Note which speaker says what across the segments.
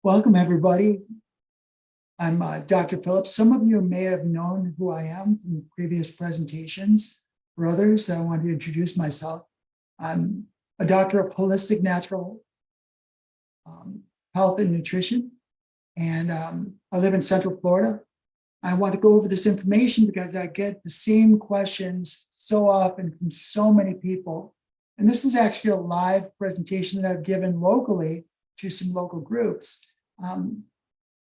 Speaker 1: Welcome, everybody. I'm Dr. Phillips. Some of you may have known who I am from previous presentations. For others, I want to introduce myself. I'm a doctor of holistic natural health and nutrition, and I live in Central Florida. I want to go over this information because I get the same questions so often from so many people. And this is actually a live presentation that I've given locally to some local groups.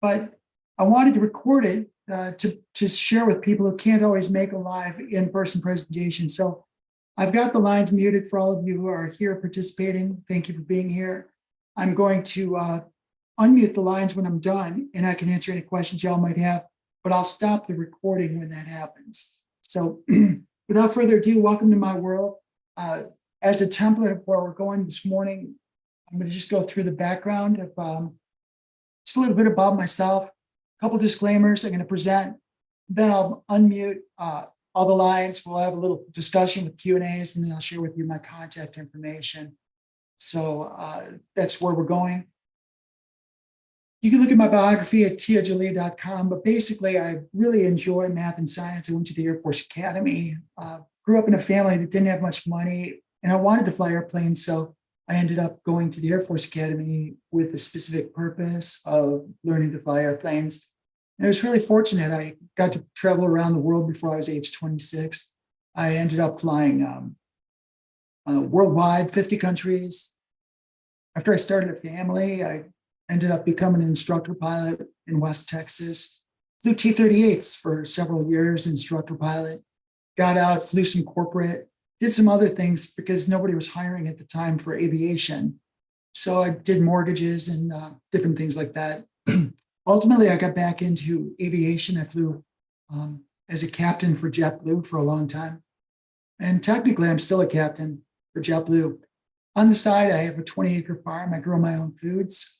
Speaker 1: But I wanted to record it to share with people who can't always make a live in-person presentation. So I've got the lines muted for all of you who are here participating. Thank you for being here. I'm going to unmute the lines when I'm done, and I can answer any questions y'all might have, but I'll stop the recording when that happens. So without further ado, welcome to my world. As a template of where we're going this morning, I'm going to just go through the background of just a little bit about myself, a couple disclaimers I'm going to present, then I'll unmute all the lines. We'll have a little discussion with Q&As, and then I'll share with you my contact information. So that's where we're going. You can look at my biography at tiajolie.com, but basically I really enjoy math and science. I went to the Air Force Academy, grew up in a family that didn't have much money, and I wanted to fly airplanes, so I ended up going to the Air Force Academy with the specific purpose of learning to fly airplanes. And I was really fortunate. I got to travel around the world before I was age 26. I ended up flying worldwide, 50 countries. After I started a family, I ended up becoming an instructor pilot in West Texas. Flew T-38s for several years, instructor pilot. Got out, flew some corporate, did some other things because nobody was hiring at the time for aviation. So I did mortgages and different things like that. Ultimately, I got back into aviation. I flew as a captain for JetBlue for a long time. And technically, I'm still a captain for JetBlue. On the side, I have a 20-acre farm. I grow my own foods,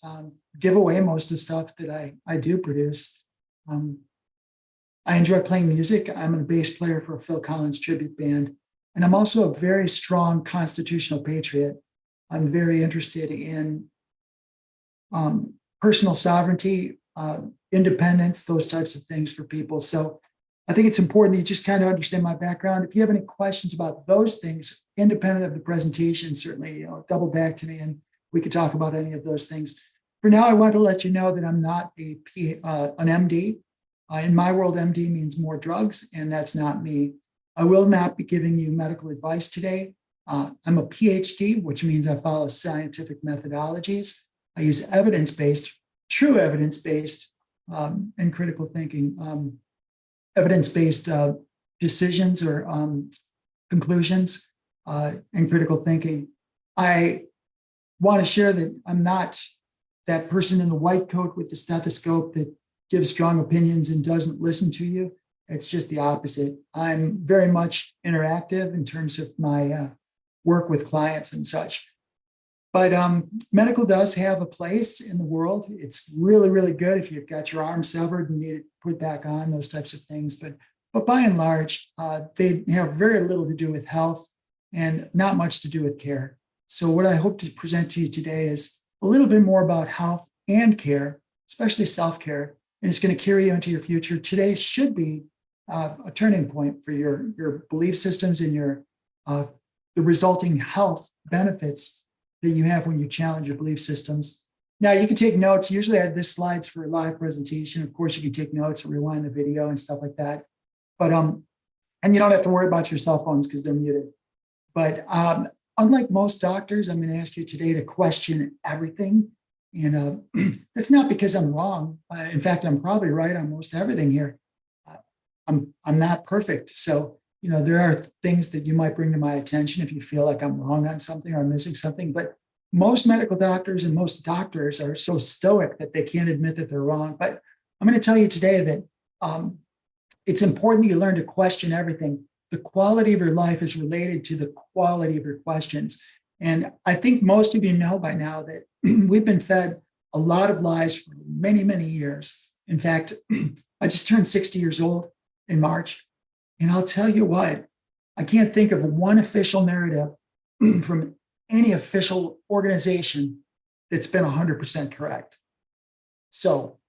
Speaker 1: give away most of the stuff that I do produce. I enjoy playing music. I'm a bass player for a Phil Collins tribute band. And I'm also a very strong constitutional patriot. I'm very interested in personal sovereignty, independence, those types of things for people. So I think it's important that you just kind of understand my background. If you have any questions about those things, independent of the presentation, certainly double back to me and we could talk about any of those things. For now, I want to let you know that I'm not an MD. In my world, MD means more drugs, and that's not me. I will not be giving you medical advice today. I'm a PhD, which means I follow scientific methodologies. I use evidence-based, true evidence-based, and critical thinking, evidence-based decisions or conclusions and critical thinking. I want to share that I'm not that person in the white coat with the stethoscope that gives strong opinions and doesn't listen to you. It's just the opposite. I'm very much interactive in terms of my work with clients and such. But medical does have a place in the world. It's really, really good if you've got your arm severed and need it put back on, those types of things. But by and large, they have very little to do with health and not much to do with care. So what I hope to present to you today is a little bit more about health and care, especially self-care, and it's going to carry you into your future. Today should be a turning point for your belief systems and your the resulting health benefits that you have when you challenge your belief systems. Now you can take notes. Usually I have this slides for a live presentation. Of course, you can take notes or rewind the video and stuff like that. But and you don't have to worry about your cell phones because they're muted. But unlike most doctors, I'm going to ask you today to question everything. And that's not because I'm wrong. In fact, I'm probably right on most everything here. I'm not perfect. So, there are things that you might bring to my attention if you feel like I'm wrong on something or I'm missing something. But most medical doctors and most doctors are so stoic that they can't admit that they're wrong. But I'm going to tell you today that it's important that you learn to question everything. The quality of your life is related to the quality of your questions. And I think most of you know by now that we've been fed a lot of lies for many, many years. In fact, I just turned 60 years old in March. And I'll tell you what, I can't think of one official narrative from any official organization that's been 100% correct. So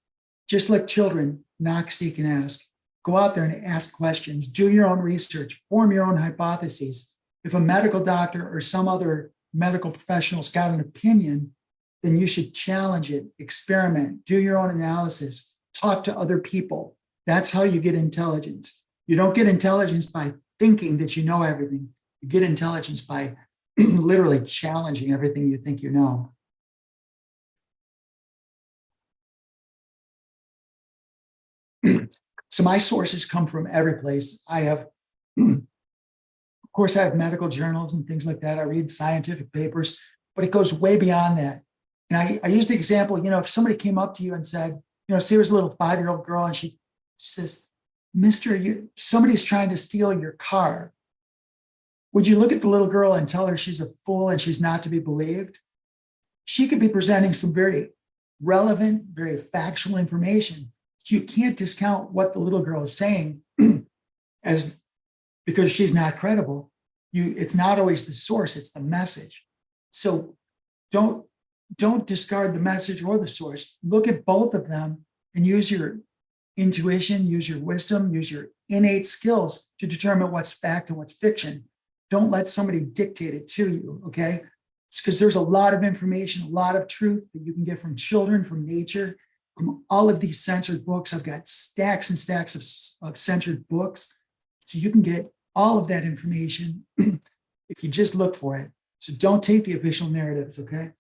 Speaker 1: just like children, knock, seek, and ask. Go out there and ask questions. Do your own research. Form your own hypotheses. If a medical doctor or some other medical professional's got an opinion, then you should challenge it, experiment, do your own analysis, talk to other people. That's how you get intelligence. You don't get intelligence by thinking that you know everything. You get intelligence by literally challenging everything you think you know. So my sources come from every place. I have, of course, I have medical journals and things like that. I read scientific papers, but it goes way beyond that. And I use the example, if somebody came up to you and said, say there's a little 5-year-old girl and she says, Mister, somebody's trying to steal your car. Would you look at the little girl and tell her she's a fool and she's not to be believed? She could be presenting some very relevant, very factual information. So you can't discount what the little girl is saying as because she's not credible. It's not always the source, it's the message. So don't discard the message or the source. Look at both of them and use your intuition, use your wisdom, use your innate skills to determine what's fact and what's fiction. Don't let somebody dictate it to you, okay? It's because there's a lot of information, a lot of truth that you can get from children, from nature, from all of these censored books. I've got stacks and stacks of censored books. So you can get all of that information if you just look for it. So don't take the official narratives, okay?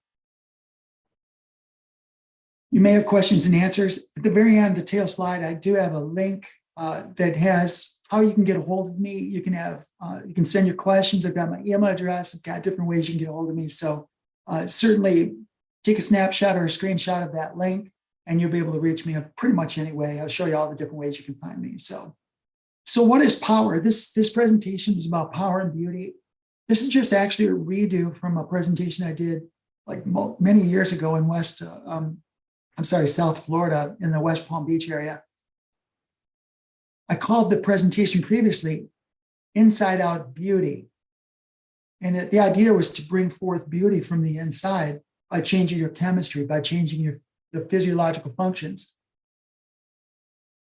Speaker 1: You may have questions and answers. At the very end, the tail slide, I do have a link that has how you can get a hold of me. You can send your questions. I've got my email address. I've got different ways you can get a hold of me. So certainly take a snapshot or a screenshot of that link and you'll be able to reach me pretty much any way. I'll show you all the different ways you can find me. So what is power? This presentation is about power and beauty. This is just actually a redo from a presentation I did like many years ago in South Florida in the West Palm Beach area. I called the presentation previously Inside Out Beauty. And the idea was to bring forth beauty from the inside by changing your chemistry, by changing the physiological functions.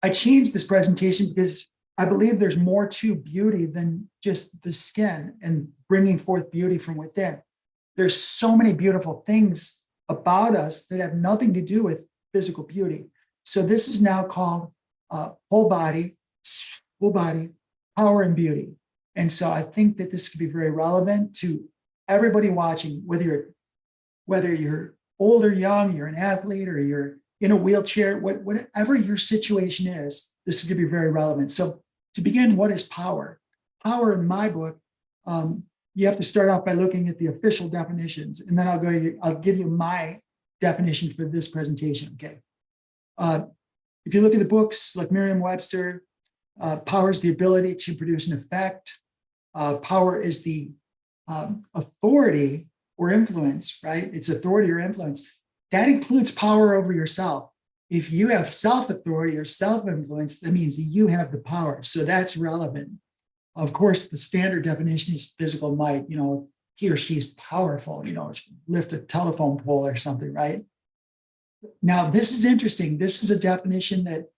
Speaker 1: I changed this presentation because I believe there's more to beauty than just the skin and bringing forth beauty from within. There's so many beautiful things about us that have nothing to do with physical beauty. So this is now called whole body, power and beauty. And so I think that this could be very relevant to everybody watching, whether you're old or young, you're an athlete or you're in a wheelchair, whatever your situation is, this is going to be very relevant. So to begin, what is power? Power in my book, you have to start off by looking at the official definitions, and then I'll give you my definition for this presentation, okay? If you look at the books like Merriam-Webster, power is the ability to produce an effect. Power is the authority or influence, right? It's authority or influence. That includes power over yourself. If you have self-authority or self-influence, that means that you have the power. So that's relevant. Of course, the standard definition is physical might. He or she is powerful, lift a telephone pole or something, right? Now, this is interesting. This is a definition that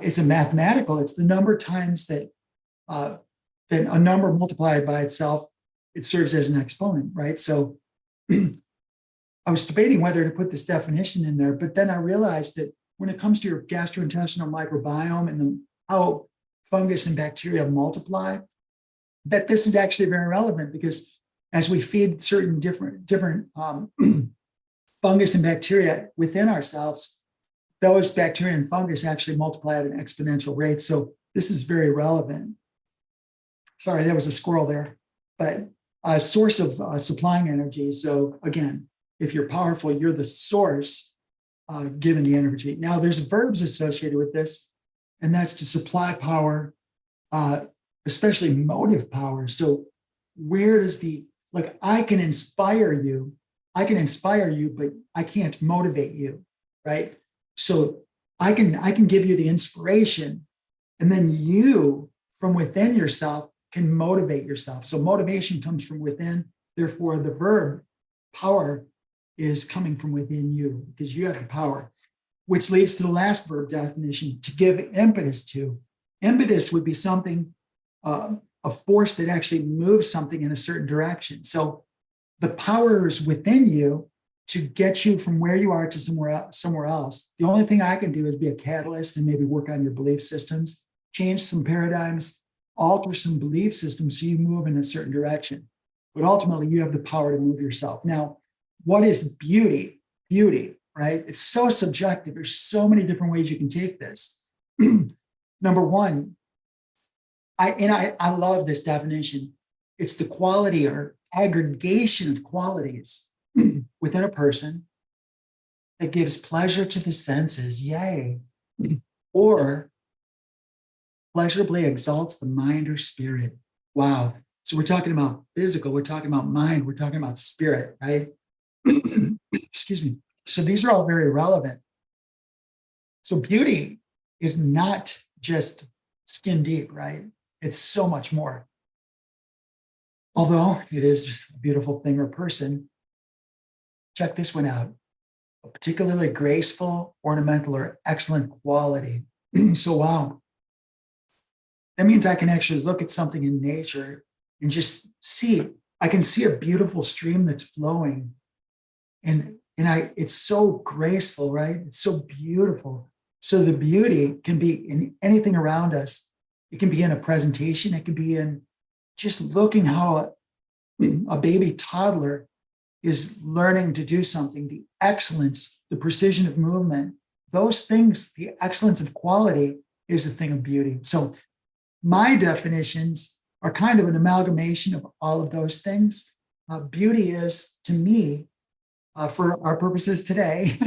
Speaker 1: is a mathematical. It's the number of times that a number multiplied by itself, it serves as an exponent, right? So I was debating whether to put this definition in there, but then I realized that when it comes to your gastrointestinal microbiome and how fungus and bacteria multiply, that this is actually very relevant because as we feed certain different fungus and bacteria within ourselves, those bacteria and fungus actually multiply at an exponential rate. So this is very relevant. Sorry, there was a squirrel there, but a source of supplying energy. So again, if you're powerful, you're the source given the energy. Now there's verbs associated with this, and that's to supply power, especially motive power. So where does I can inspire you, but I can't motivate you, right? So I can give you the inspiration, and then you from within yourself can motivate yourself. So motivation comes from within. Therefore, the verb power is coming from within you because you have the power. which leads to the last verb definition, to give impetus to. Impetus would be something, a force that actually moves something in a certain direction. So the power is within you to get you from where you are to somewhere else. The only thing I can do is be a catalyst and maybe work on your belief systems, change some paradigms, alter some belief systems so you move in a certain direction. But ultimately, you have the power to move yourself. Now, what is beauty? Beauty, right? It's so subjective. There's so many different ways you can take this. Number one, I love this definition. It's the quality or aggregation of qualities within a person that gives pleasure to the senses, yay, or pleasurably exalts the mind or spirit. Wow. So we're talking about physical, we're talking about mind, we're talking about spirit, right? Excuse me. So these are all very relevant. So beauty is not just skin deep, right? It's so much more. Although it is a beautiful thing or person, check this one out. A particularly graceful, ornamental, or excellent quality. So wow. That means I can actually look at something in nature and just see. I can see a beautiful stream that's flowing. And it's so graceful, right? It's so beautiful. So the beauty can be in anything around us. It can be in a presentation. It can be in just looking how a baby toddler is learning to do something. The excellence, the precision of movement, those things, the excellence of quality is a thing of beauty. So my definitions are kind of an amalgamation of all of those things. Beauty is, to me, for our purposes today,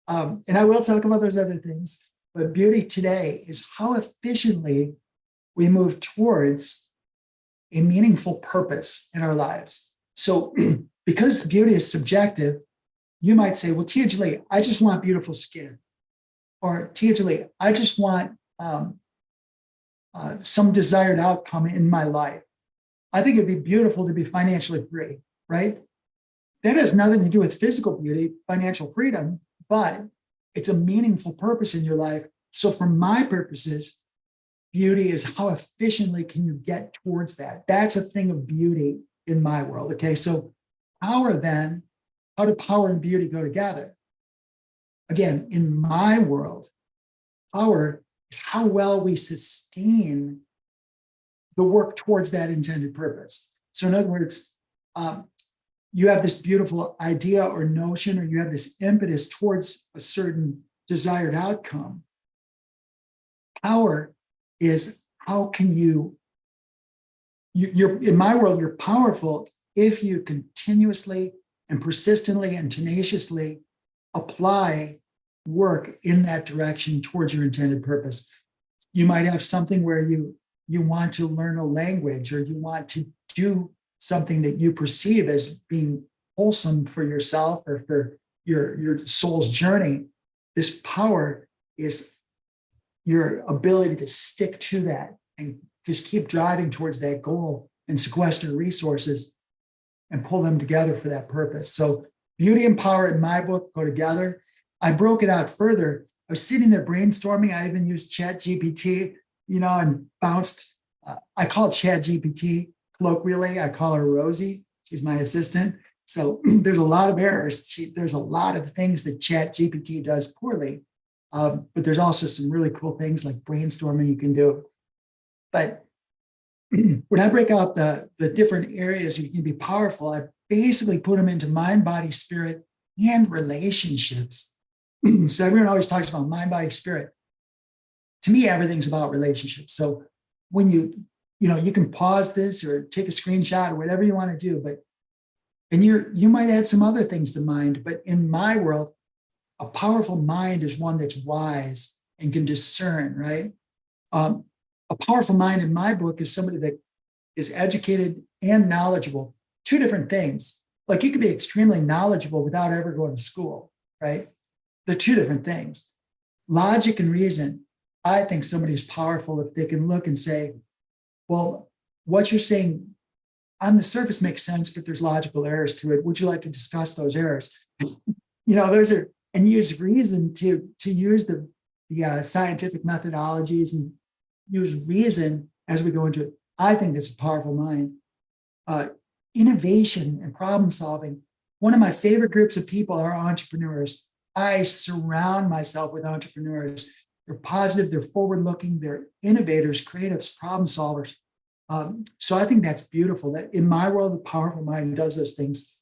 Speaker 1: and I will talk about those other things, but beauty today is how efficiently we move towards a meaningful purpose in our lives. So because beauty is subjective, you might say, well, Tia Jolie, I just want beautiful skin. Or Tia Jolie, I just want some desired outcome in my life. I think it'd be beautiful to be financially free, right? That has nothing to do with physical beauty, financial freedom, but it's a meaningful purpose in your life. So for my purposes, beauty is how efficiently can you get towards that? That's a thing of beauty in my world. Okay, so power then, how do power and beauty go together? Again, in my world, power is how well we sustain the work towards that intended purpose. So in other words, you have this beautiful idea or notion, or you have this impetus towards a certain desired outcome. Power is how can you're in my world, you're powerful if you continuously and persistently and tenaciously apply work in that direction towards your intended purpose. You might have something where you want to learn a language, or you want to do something that you perceive as being wholesome for yourself or for your soul's journey. This power is your ability to stick to that and just keep driving towards that goal and sequester resources and pull them together for that purpose. So beauty and power in my book go together. I broke it out further. I was sitting there brainstorming. I even used ChatGPT, and bounced. I call ChatGPT colloquially. I call her Rosie. She's my assistant. So there's a lot of errors. There's a lot of things that ChatGPT does poorly. But there's also some really cool things like brainstorming you can do. But when I break out the different areas you can be powerful, I basically put them into mind, body, spirit, and relationships. So everyone always talks about mind, body, spirit. To me, everything's about relationships. So when you can pause this or take a screenshot or whatever you want to do, and you might add some other things to mind, but in my world, a powerful mind is one that's wise and can discern, right? A powerful mind in my book is somebody that is educated and knowledgeable. Two different things. Like you could be extremely knowledgeable without ever going to school, right? They're two different things. Logic and reason. I think somebody's powerful if they can look and say, well, what you're saying on the surface makes sense, but there's logical errors to it. Would you like to discuss those errors? Those are and use reason to use the scientific methodologies and use reason as we go into it. I think that's a powerful mind. Innovation and problem solving. One of my favorite groups of people are entrepreneurs. I surround myself with entrepreneurs. They're positive, they're forward looking, they're innovators, creatives, problem solvers. So I think that's beautiful that in my world, the powerful mind does those things.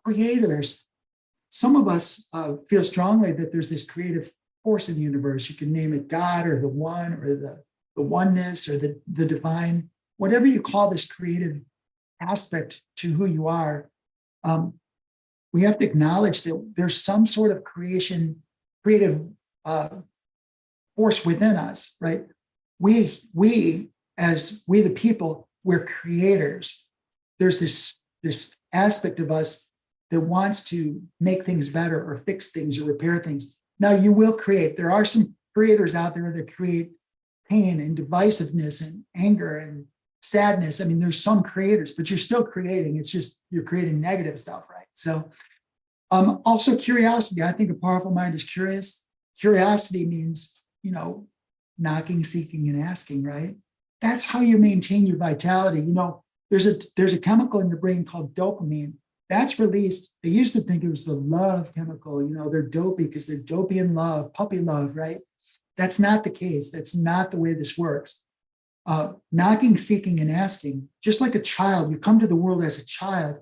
Speaker 1: Creators, some of us feel strongly that there's this creative force in the universe. You can name it God or the one or the oneness or the divine, whatever you call this creative aspect to who you are. We have to acknowledge that there's some sort of creative force within us, right? We the people, we're creators. There's this aspect of us that wants to make things better or fix things or repair things. Now you will create. There are some creators out there that create pain and divisiveness and anger and sadness. I mean, there's some creators, but you're still creating. It's just you're creating negative stuff, right? So also curiosity. I think a powerful mind is curious. Curiosity means, knocking, seeking, and asking, right? That's how you maintain your vitality. There's a chemical in your brain called dopamine. That's released. They used to think it was the love chemical. They're dopey because they're dopey in love, puppy love, right? That's not the case. That's not the way this works. Knocking, seeking, and asking, just like a child, you come to the world as a child,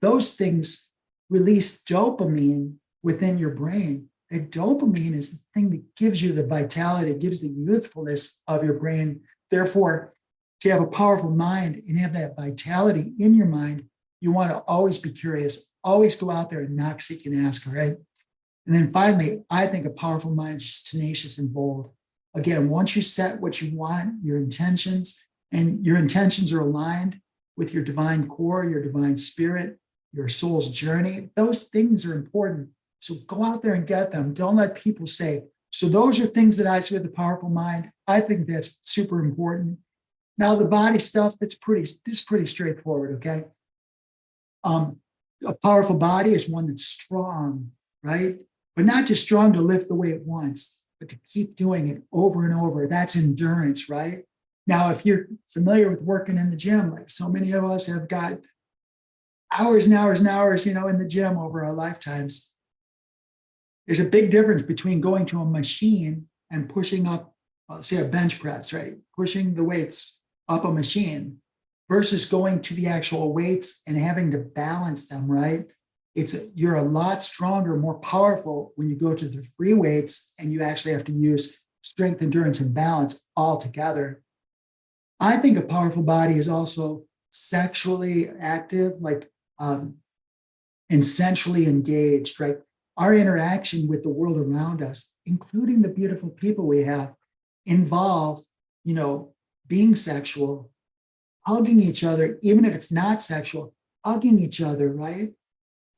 Speaker 1: those things release dopamine within your brain. And dopamine is the thing that gives you the vitality, gives the youthfulness of your brain. Therefore, to have a powerful mind and have that vitality in your mind, you want to always be curious, always go out there and knock, seek, and ask, all right? And then finally, I think a powerful mind is just tenacious and bold. Again, once you set what you want, your intentions, and your intentions are aligned with your divine core, your divine spirit, your soul's journey, those things are important. So go out there and get them. Don't let people say. So those are things that I see with a powerful mind. I think that's super important. Now the body stuff, that's pretty straightforward, okay? A powerful body is one that's strong, right? But not just strong to lift the weight once, but to keep doing it over and over. That's endurance, right? Now, if you're familiar with working in the gym, like so many of us have got hours and hours and hours, in the gym over our lifetimes, there's a big difference between going to a machine and pushing up, say, a bench press, right? Pushing the weights up a machine versus going to the actual weights and having to balance them, right? You're a lot stronger, more powerful when you go to the free weights and you actually have to use strength, endurance, and balance all together. I think a powerful body is also sexually active, and sensually engaged, right? Our interaction with the world around us, including the beautiful people we have, involve, being sexual, hugging each other, even if it's not sexual, hugging each other, right?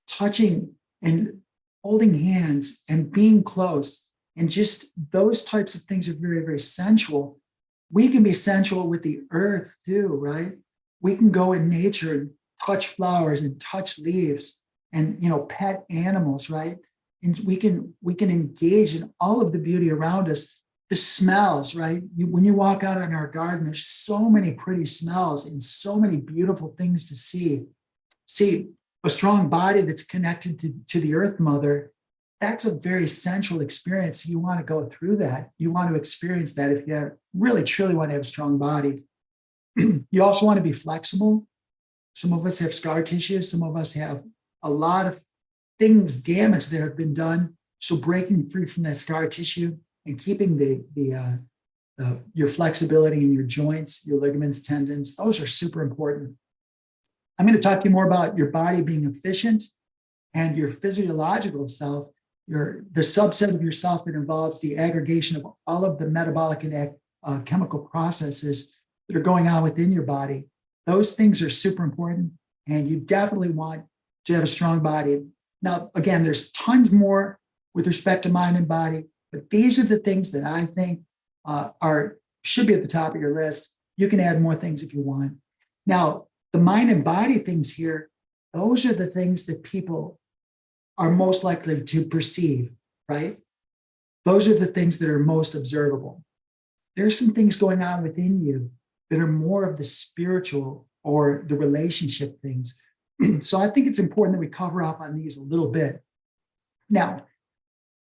Speaker 1: Touching and holding hands and being close. And just those types of things are very, very sensual. We can be sensual with the earth too, right? We can go in nature and touch flowers and touch leaves and, pet animals, right? And we can engage in all of the beauty around us. The smells, right? When you walk out in our garden, there's so many pretty smells and so many beautiful things to see. See, a strong body that's connected to the earth mother, that's a very sensual experience. You want to go through that. You want to experience that if you really, truly want to have a strong body. You also want to be flexible. Some of us have scar tissue. Some of us have a lot of things damaged that have been done. So breaking free from that scar tissue and keeping your flexibility in your joints, your ligaments, tendons, those are super important. I'm going to talk to you more about your body being efficient and your physiological self, the subset of yourself that involves the aggregation of all of the metabolic and chemical processes that are going on within your body. Those things are super important, and you definitely want to have a strong body. Now, again, there's tons more with respect to mind and body, but these are the things that I think should be at the top of your list. You can add more things if you want. Now, the mind and body things here, those are the things that people are most likely to perceive. right? Those are the things that are most observable. There are some things going on within you that are more of the spiritual or the relationship things. So I think it's important that we cover up on these a little bit. Now,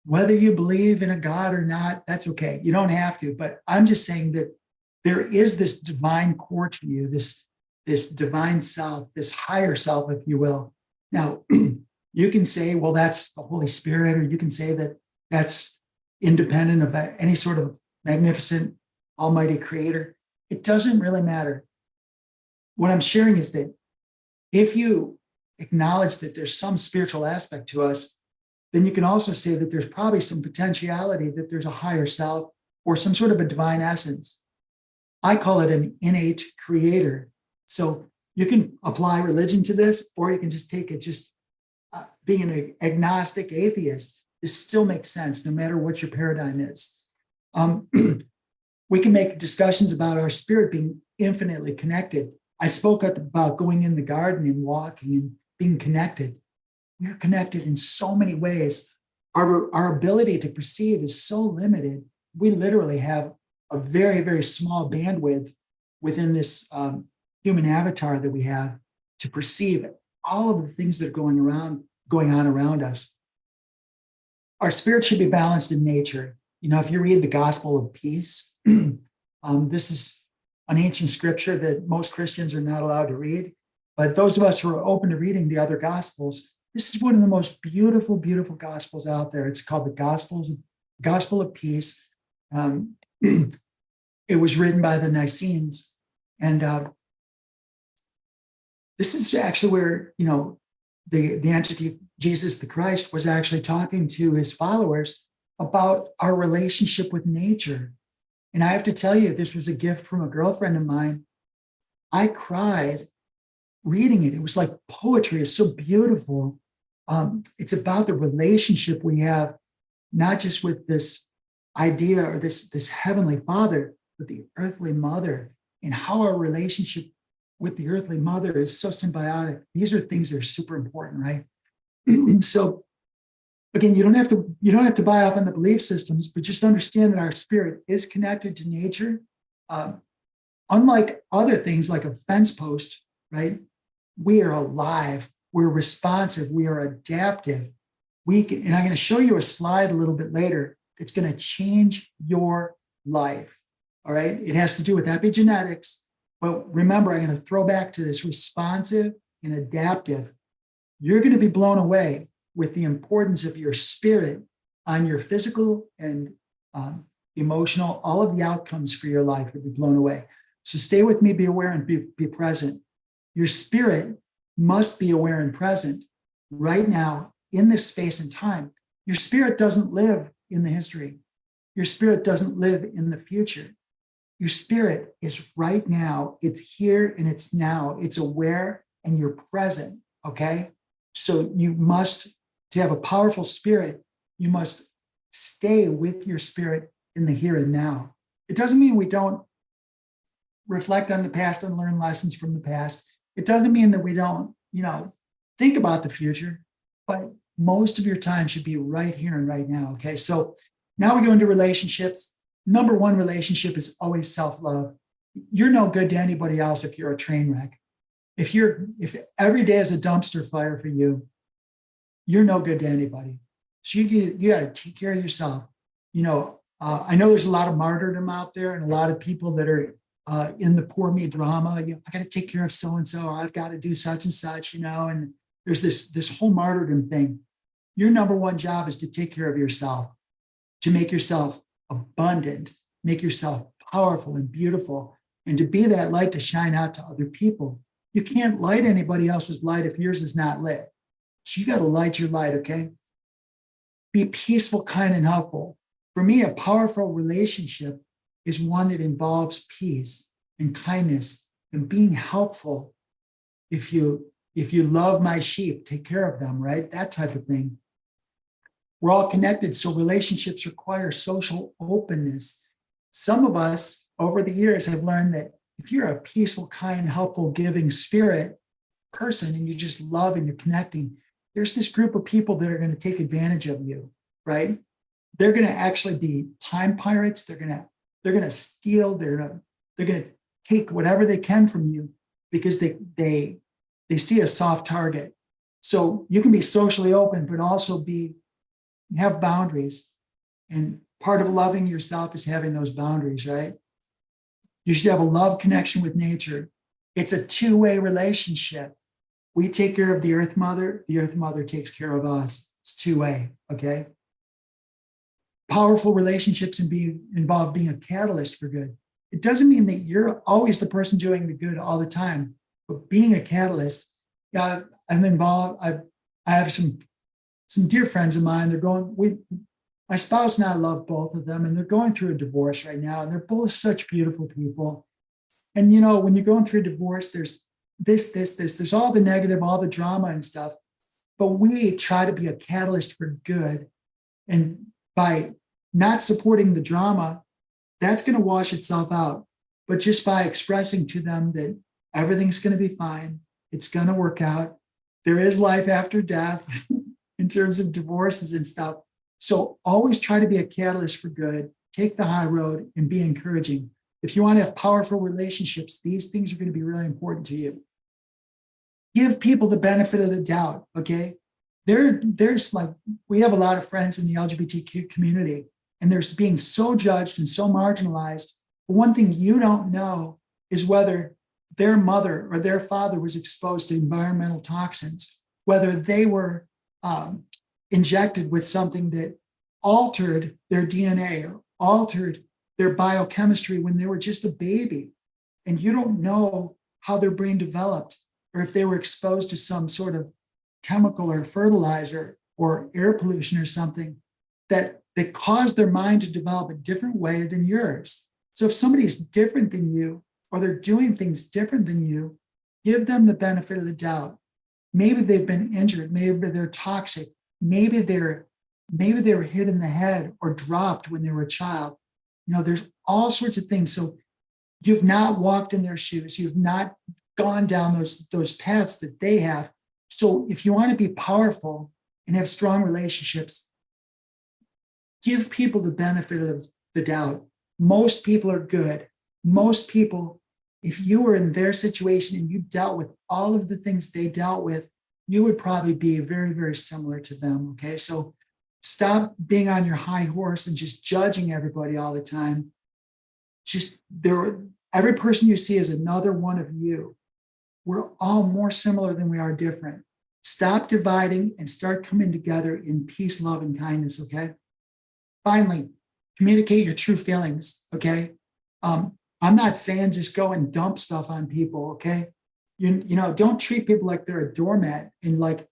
Speaker 1: whether you believe in a God or not, that's okay. You don't have to, but I'm just saying that there is this divine core to you, this divine self, this higher self, if you will. Now, you can say, well, that's the Holy Spirit, or you can say that that's independent of any sort of magnificent, almighty creator. It doesn't really matter. What I'm sharing is that if you acknowledge that there's some spiritual aspect to us, then you can also say that there's probably some potentiality that there's a higher self or some sort of a divine essence. I call it an innate creator. So you can apply religion to this, or you can just take it, being an agnostic atheist. This still makes sense no matter what your paradigm is. We can make discussions about our spirit being infinitely connected. I spoke about going in the garden and walking and being connected. We're connected in so many ways. Our ability to perceive is so limited. We literally have a very, very small bandwidth within this human avatar that we have to perceive all of the things that are going on around us. Our spirit should be balanced in nature. You know, if you read the Gospel of Peace, this is an ancient scripture that most Christians are not allowed to read. But those of us who are open to reading the other Gospels, this is one of the most beautiful, beautiful Gospels out there. It's called the Gospel of Peace. It was written by the Nicenes. And this is actually where, you know, the entity, Jesus the Christ, was actually talking to his followers about our relationship with nature. And I have to tell you, this was a gift from a girlfriend of mine. I cried reading it. It was like poetry. It's so beautiful. It's about the relationship we have, not just with this idea or this heavenly father, but the earthly mother, and how our relationship with the earthly mother is so symbiotic. These are things that are super important, right? So again, you don't have to buy up on the belief systems, but just understand that our spirit is connected to nature. Unlike other things like a fence post, right? We are alive, we're responsive, we are adaptive. And I'm going to show you a slide a little bit later that's going to change your life. All right. It has to do with epigenetics. But remember, I'm going to throw back to this responsive and adaptive. You're going to be blown away with the importance of your spirit on your physical and emotional, all of the outcomes for your life will be blown away. So stay with me, be aware, and be present. Your spirit must be aware and present right now in this space and time. Your spirit doesn't live in the history. Your spirit doesn't live in the future. Your spirit is right now. It's here and it's now. It's aware and you're present, okay? So to have a powerful spirit, you must stay with your spirit in the here and now. It doesn't mean we don't reflect on the past and learn lessons from the past. It doesn't mean that we don't, think about the future, but most of your time should be right here and right now, okay? So now we go into relationships. Number one relationship is always self-love. You're no good to anybody else if you're a train wreck. If every day is a dumpster fire for you, you're no good to anybody. So you got to take care of yourself. I know there's a lot of martyrdom out there and a lot of people that are in the poor me drama. I got to take care of so-and-so. I've got to do such and such, and there's this whole martyrdom thing. Your number one job is to take care of yourself, to make yourself abundant, make yourself powerful and beautiful, and to be that light to shine out to other people. You can't light anybody else's light if yours is not lit. So you got to light your light, okay? Be peaceful, kind, and helpful. For me, a powerful relationship is one that involves peace and kindness and being helpful. If you love my sheep, take care of them, right? That type of thing. We're all connected, so relationships require social openness. Some of us over the years have learned that if you're a peaceful, kind, helpful, giving spirit person and you just love and you're connecting, there's this group of people that are going to take advantage of you. right? They're going to actually be time pirates. They're going to steal. They're going to take whatever they can from you because they see a soft target. So you can be socially open, but also have boundaries. And part of loving yourself is having those boundaries, right? You should have a love connection with nature. It's a two-way relationship. We take care of the Earth Mother. The Earth Mother takes care of us. It's two-way, okay? Powerful relationships involve being a catalyst for good. It doesn't mean that you're always the person doing the good all the time, but being a catalyst. I'm involved. I have some dear friends of mine. My spouse and I love both of them, and they're going through a divorce right now, and they're both such beautiful people. And when you're going through a divorce, there's there's all the negative, all the drama and stuff. But we try to be a catalyst for good. And by not supporting the drama, that's going to wash itself out. But just by expressing to them that everything's going to be fine, it's going to work out. There is life after death in terms of divorces and stuff. So always try to be a catalyst for good, take the high road, and be encouraging. If you want to have powerful relationships, these things are going to be really important to you. Give people the benefit of the doubt, okay? There's we have a lot of friends in the LGBTQ community, and they're being so judged and so marginalized. But one thing you don't know is whether their mother or their father was exposed to environmental toxins, whether they were injected with something that altered their DNA or altered their biochemistry when they were just a baby. And you don't know how their brain developed, or if they were exposed to some sort of chemical or fertilizer or air pollution or something that caused their mind to develop a different way than yours. So if somebody's different than you, or they're doing things different than you, give them the benefit of the doubt. Maybe they've been injured, maybe they're toxic, maybe they were hit in the head or dropped when they were a child. There's all sorts of things. So you've not walked in their shoes, you've not gone down those paths that they have. So if you want to be powerful and have strong relationships, give people the benefit of the doubt. Most people are good. Most people, if you were in their situation and you dealt with all of the things they dealt with, you would probably be very, very similar to them, okay? So stop being on your high horse and just judging everybody all the time. Every person you see is another one of you. We're all more similar than we are different. Stop dividing and start coming together in peace, love, and kindness, okay? Finally, communicate your true feelings, okay? I'm not saying just go and dump stuff on people, okay? Don't treat people like they're a doormat and like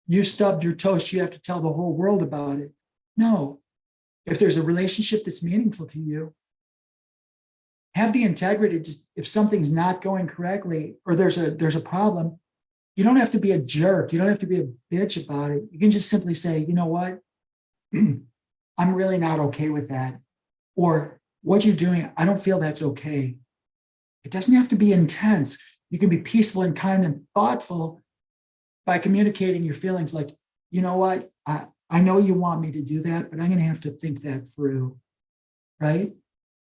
Speaker 1: you stubbed your toe, so you have to tell the whole world about it. No. If there's a relationship that's meaningful to you, have the integrity to, if something's not going correctly or there's a problem, you don't have to be a jerk. You don't have to be a bitch about it. You can just simply say, you know what? I'm really not okay with that. Or what you're doing, I don't feel that's okay. It doesn't have to be intense. You can be peaceful and kind and thoughtful by communicating your feelings like, you know what? I know you want me to do that, but I'm going to have to think that through, right?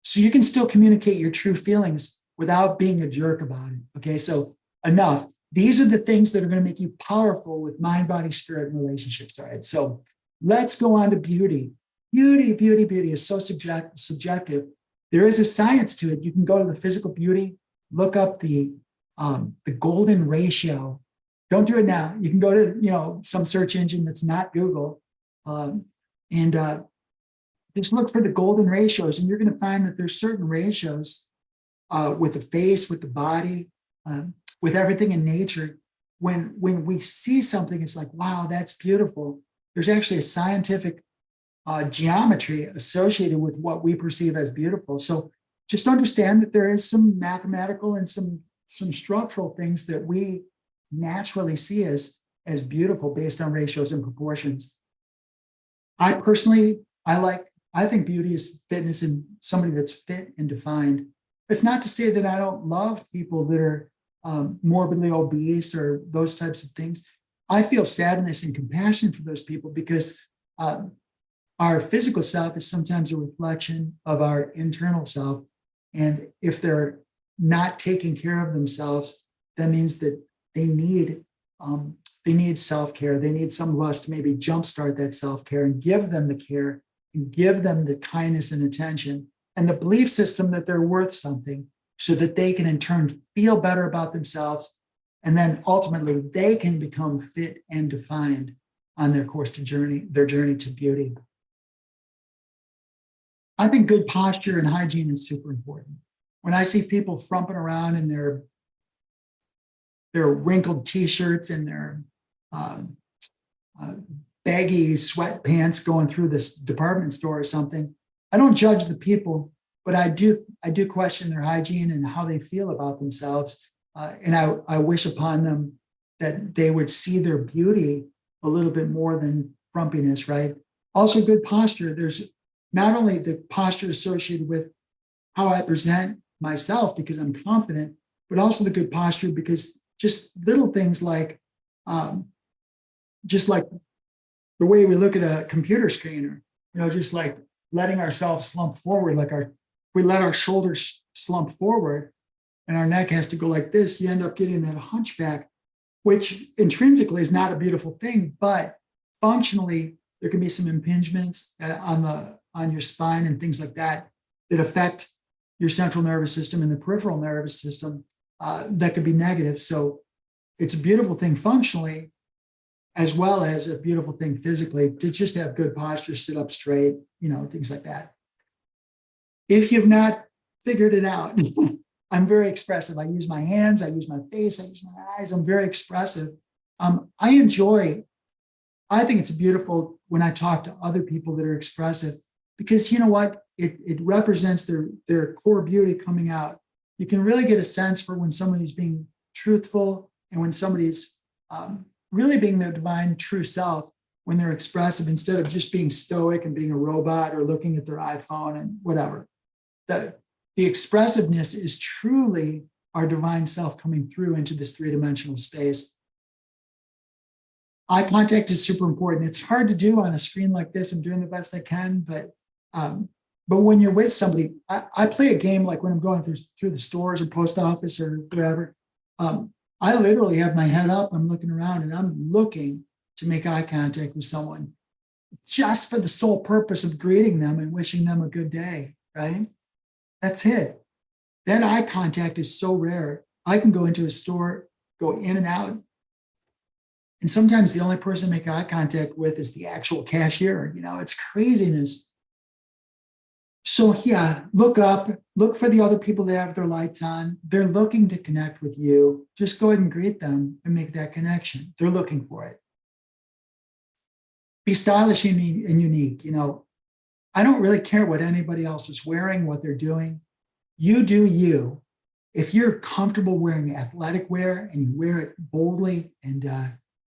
Speaker 1: So you can still communicate your true feelings without being a jerk about it, okay? So enough. These are the things that are going to make you powerful with mind, body, spirit, and relationships, all right? So let's go on to beauty. Beauty is so subjective. There is a science to it. You can go to the physical beauty, look up the golden ratio. Don't do it now. You can go to some search engine that's not Google, and just look for the golden ratios, and you're going to find that there's certain ratios with the face, with the body, with everything in nature. When we see something, it's like, wow, that's beautiful. There's actually a scientific geometry associated with what we perceive as beautiful. So just understand that there is some mathematical and some structural things that we naturally see as beautiful based on ratios and proportions. I think beauty is fitness in somebody that's fit and defined. It's not to say that I don't love people that are morbidly obese or those types of things. I feel sadness and compassion for those people because our physical self is sometimes a reflection of our internal self. And if they're not taking care of themselves, that means that they need self-care. They need some of us to maybe jumpstart that self-care and give them the care and give them the kindness and attention and the belief system that they're worth something, so that they can in turn feel better about themselves. And then ultimately they can become fit and defined on their their journey to beauty. I think good posture and hygiene is super important. When I see people frumping around in their wrinkled t-shirts and their baggy sweatpants going through this department store or something, I don't judge the people, but I do question their hygiene and how they feel about themselves. And I wish upon them that they would see their beauty a little bit more than frumpiness, right? Also, good posture. There's not only the posture associated with how I present myself because I'm confident, but also the good posture because just little things like, just like the way we look at a computer screen, or, just like letting ourselves slump forward, we let our shoulders slump forward and our neck has to go like this, you end up getting that hunchback, which intrinsically is not a beautiful thing, but functionally there can be some impingements on your spine and things like that affect your central nervous system and the peripheral nervous system that could be negative. So it's a beautiful thing functionally, as well as a beautiful thing physically, to just have good posture, sit up straight, things like that. If you've not figured it out, I'm very expressive. I use my hands, I use my face, I use my eyes. I'm very expressive. I think it's beautiful when I talk to other people that are expressive, because you know what? It represents their core beauty coming out. You can really get a sense for when somebody's being truthful and when somebody's really being their divine true self when they're expressive, instead of just being stoic and being a robot or looking at their iPhone and whatever. The expressiveness is truly our divine self coming through into this three-dimensional space. Eye contact is super important. It's hard to do on a screen like this. I'm doing the best I can, but when you're with somebody, I play a game like when I'm going through the stores or post office or whatever. I literally have my head up, I'm looking around and I'm looking to make eye contact with someone just for the sole purpose of greeting them and wishing them a good day, right? That's it. That eye contact is so rare. I can go into a store, go in and out, and sometimes the only person I make eye contact with is the actual cashier. It's craziness. So yeah, look up, look for the other people that have their lights on. They're looking to connect with you. Just go ahead and greet them and make that connection. They're looking for it. Be stylish and unique. I don't really care what anybody else is wearing, what they're doing. You do you. If you're comfortable wearing athletic wear and you wear it boldly and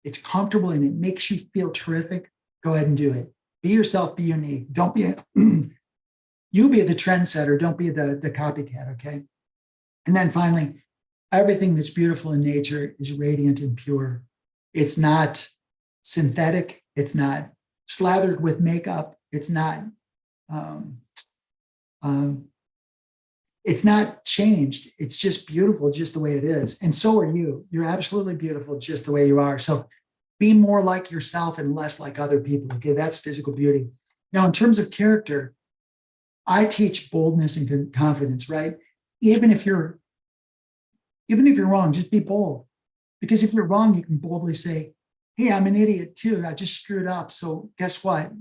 Speaker 1: it's comfortable and it makes you feel terrific, go ahead and do it. Be yourself, be unique. Don't be you be the trendsetter, don't be the copycat, okay? And then finally, everything that's beautiful in nature is radiant and pure. It's not synthetic. It's not slathered with makeup. It's not changed. It's just beautiful just the way it is. And so are you. You're absolutely beautiful just the way you are. So be more like yourself and less like other people. Okay, that's physical beauty. Now, in terms of character, I teach boldness and confidence, right? Even if you're wrong, just be bold. Because if you're wrong, you can boldly say, hey, I'm an idiot too. I just screwed up. So guess what?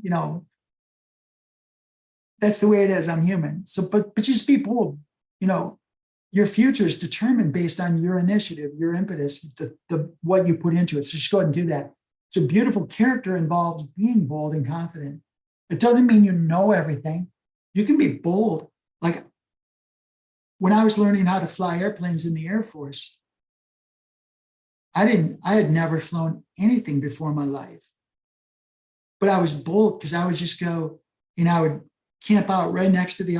Speaker 1: That's the way it is. I'm human. So, but just be bold. Your future is determined based on your initiative, your impetus, what you put into it. So just go ahead and do that. So beautiful character involves being bold and confident. It doesn't mean you know everything. You can be bold. Like when I was learning how to fly airplanes in the Air Force, I had never flown anything before in my life. But I was bold because I would just go, I would camp out right next to the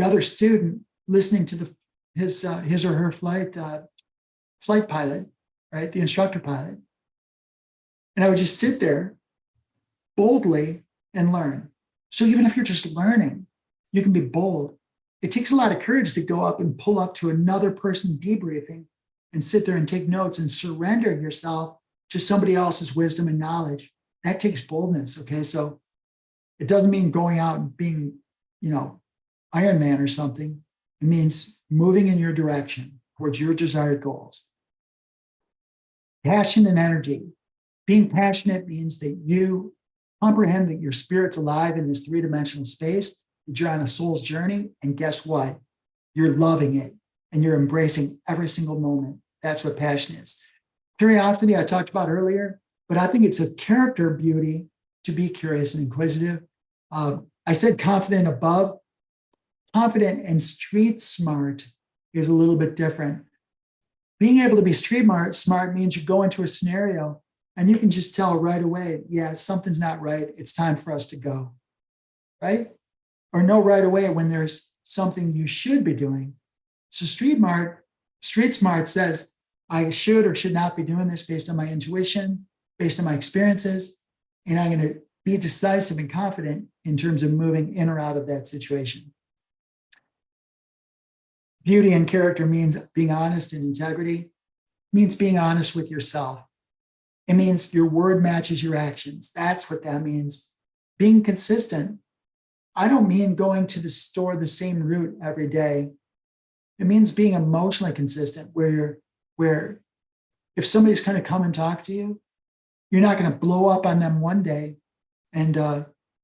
Speaker 1: other student, listening to his or her flight pilot, right, the instructor pilot, and I would just sit there boldly and learn. So even if you're just learning, you can be bold. It takes a lot of courage to go up and pull up to another person debriefing and sit there and take notes and surrender yourself to somebody else's wisdom and knowledge. That takes boldness. Okay. So it doesn't mean going out and being, Iron Man or something. It means moving in your direction towards your desired goals. Passion and energy. Being passionate means that you comprehend that your spirit's alive in this three-dimensional space, that you're on a soul's journey, and guess what? You're loving it and you're embracing every single moment. That's what passion is. Curiosity, I talked about earlier, but I think it's a character beauty to be curious and inquisitive. I said confident above. Confident and street smart is a little bit different. Being able to be street smart means you go into a scenario and you can just tell right away, yeah, something's not right. It's time for us to go, right? Or know right away when there's something you should be doing. So street smart says, I should or should not be doing this based on my intuition, based on my experiences, and I'm going to be decisive and confident in terms of moving in or out of that situation. Beauty and character means being honest and integrity. It means being honest with yourself. It means your word matches your actions. That's what that means. Being consistent. I don't mean going to the store the same route every day. It means being emotionally consistent, where if somebody's going to come and talk to you, you're not going to blow up on them one day and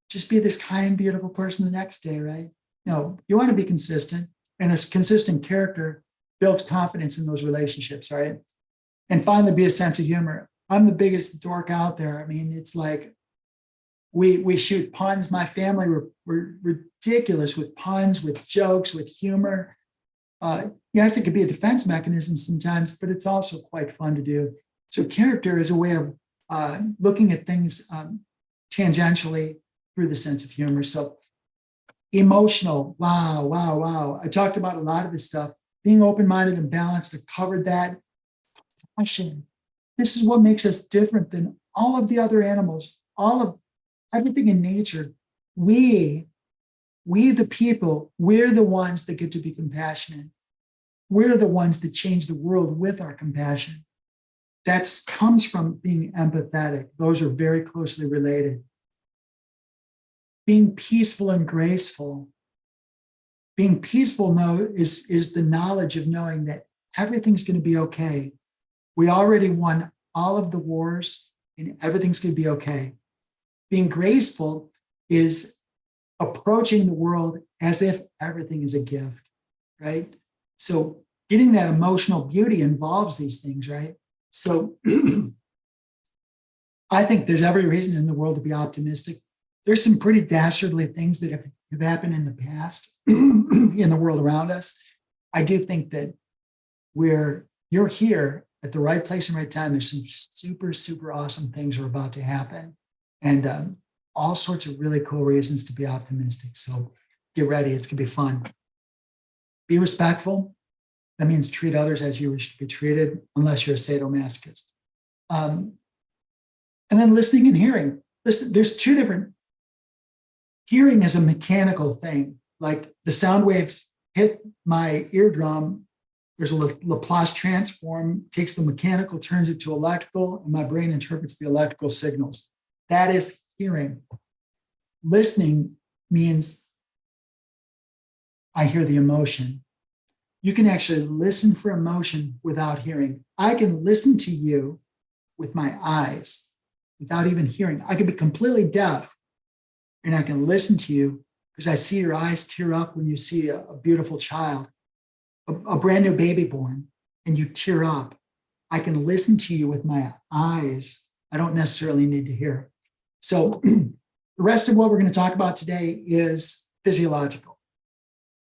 Speaker 1: just be this kind, beautiful person the next day, right? No, you want to be consistent. And a consistent character builds confidence in those relationships, right? And finally, be a sense of humor. I'm the biggest dork out there. I mean, it's like we shoot puns. My family we're ridiculous with puns, with jokes, with humor. Yes, it could be a defense mechanism sometimes, but it's also quite fun to do. So character is a way of looking at things tangentially through the sense of humor. So emotional, wow. I talked about a lot of this stuff. Being open-minded and balanced, I covered that. Passion. This is what makes us different than all of the other animals, all of everything in nature. We the people, we're the ones that get to be compassionate. We're the ones that change the world with our compassion. That comes from being empathetic. Those are very closely related. Being peaceful and graceful. Being peaceful is the knowledge of knowing that everything's going to be okay. We already won all of the wars and everything's going to be okay. Being graceful is approaching the world as if everything is a gift, right? So getting that emotional beauty involves these things, right? So I think there's every reason in the world to be optimistic. There's some pretty dastardly things that have happened in the past in the world around us. I do think that you're here at the right place and right time. There's some super, super awesome things are about to happen, and all sorts of really cool reasons to be optimistic. So get ready. It's going to be fun. Be respectful. That means treat others as you wish to be treated, unless you're a sadomasochist. And then listening and hearing. Listen, there's two different. Hearing is a mechanical thing. Like the sound waves hit my eardrum. There's a Laplace transform, takes the mechanical, turns it to electrical, and my brain interprets the electrical signals. That is hearing. Listening means I hear the emotion. You can actually listen for emotion without hearing. I can listen to you with my eyes without even hearing. I could be completely deaf and I can listen to you because I see your eyes tear up when you see a beautiful child, a brand new baby born, and you tear up. I can listen to you with my eyes. I don't necessarily need to hear. So the rest of what we're going to talk about today is physiological.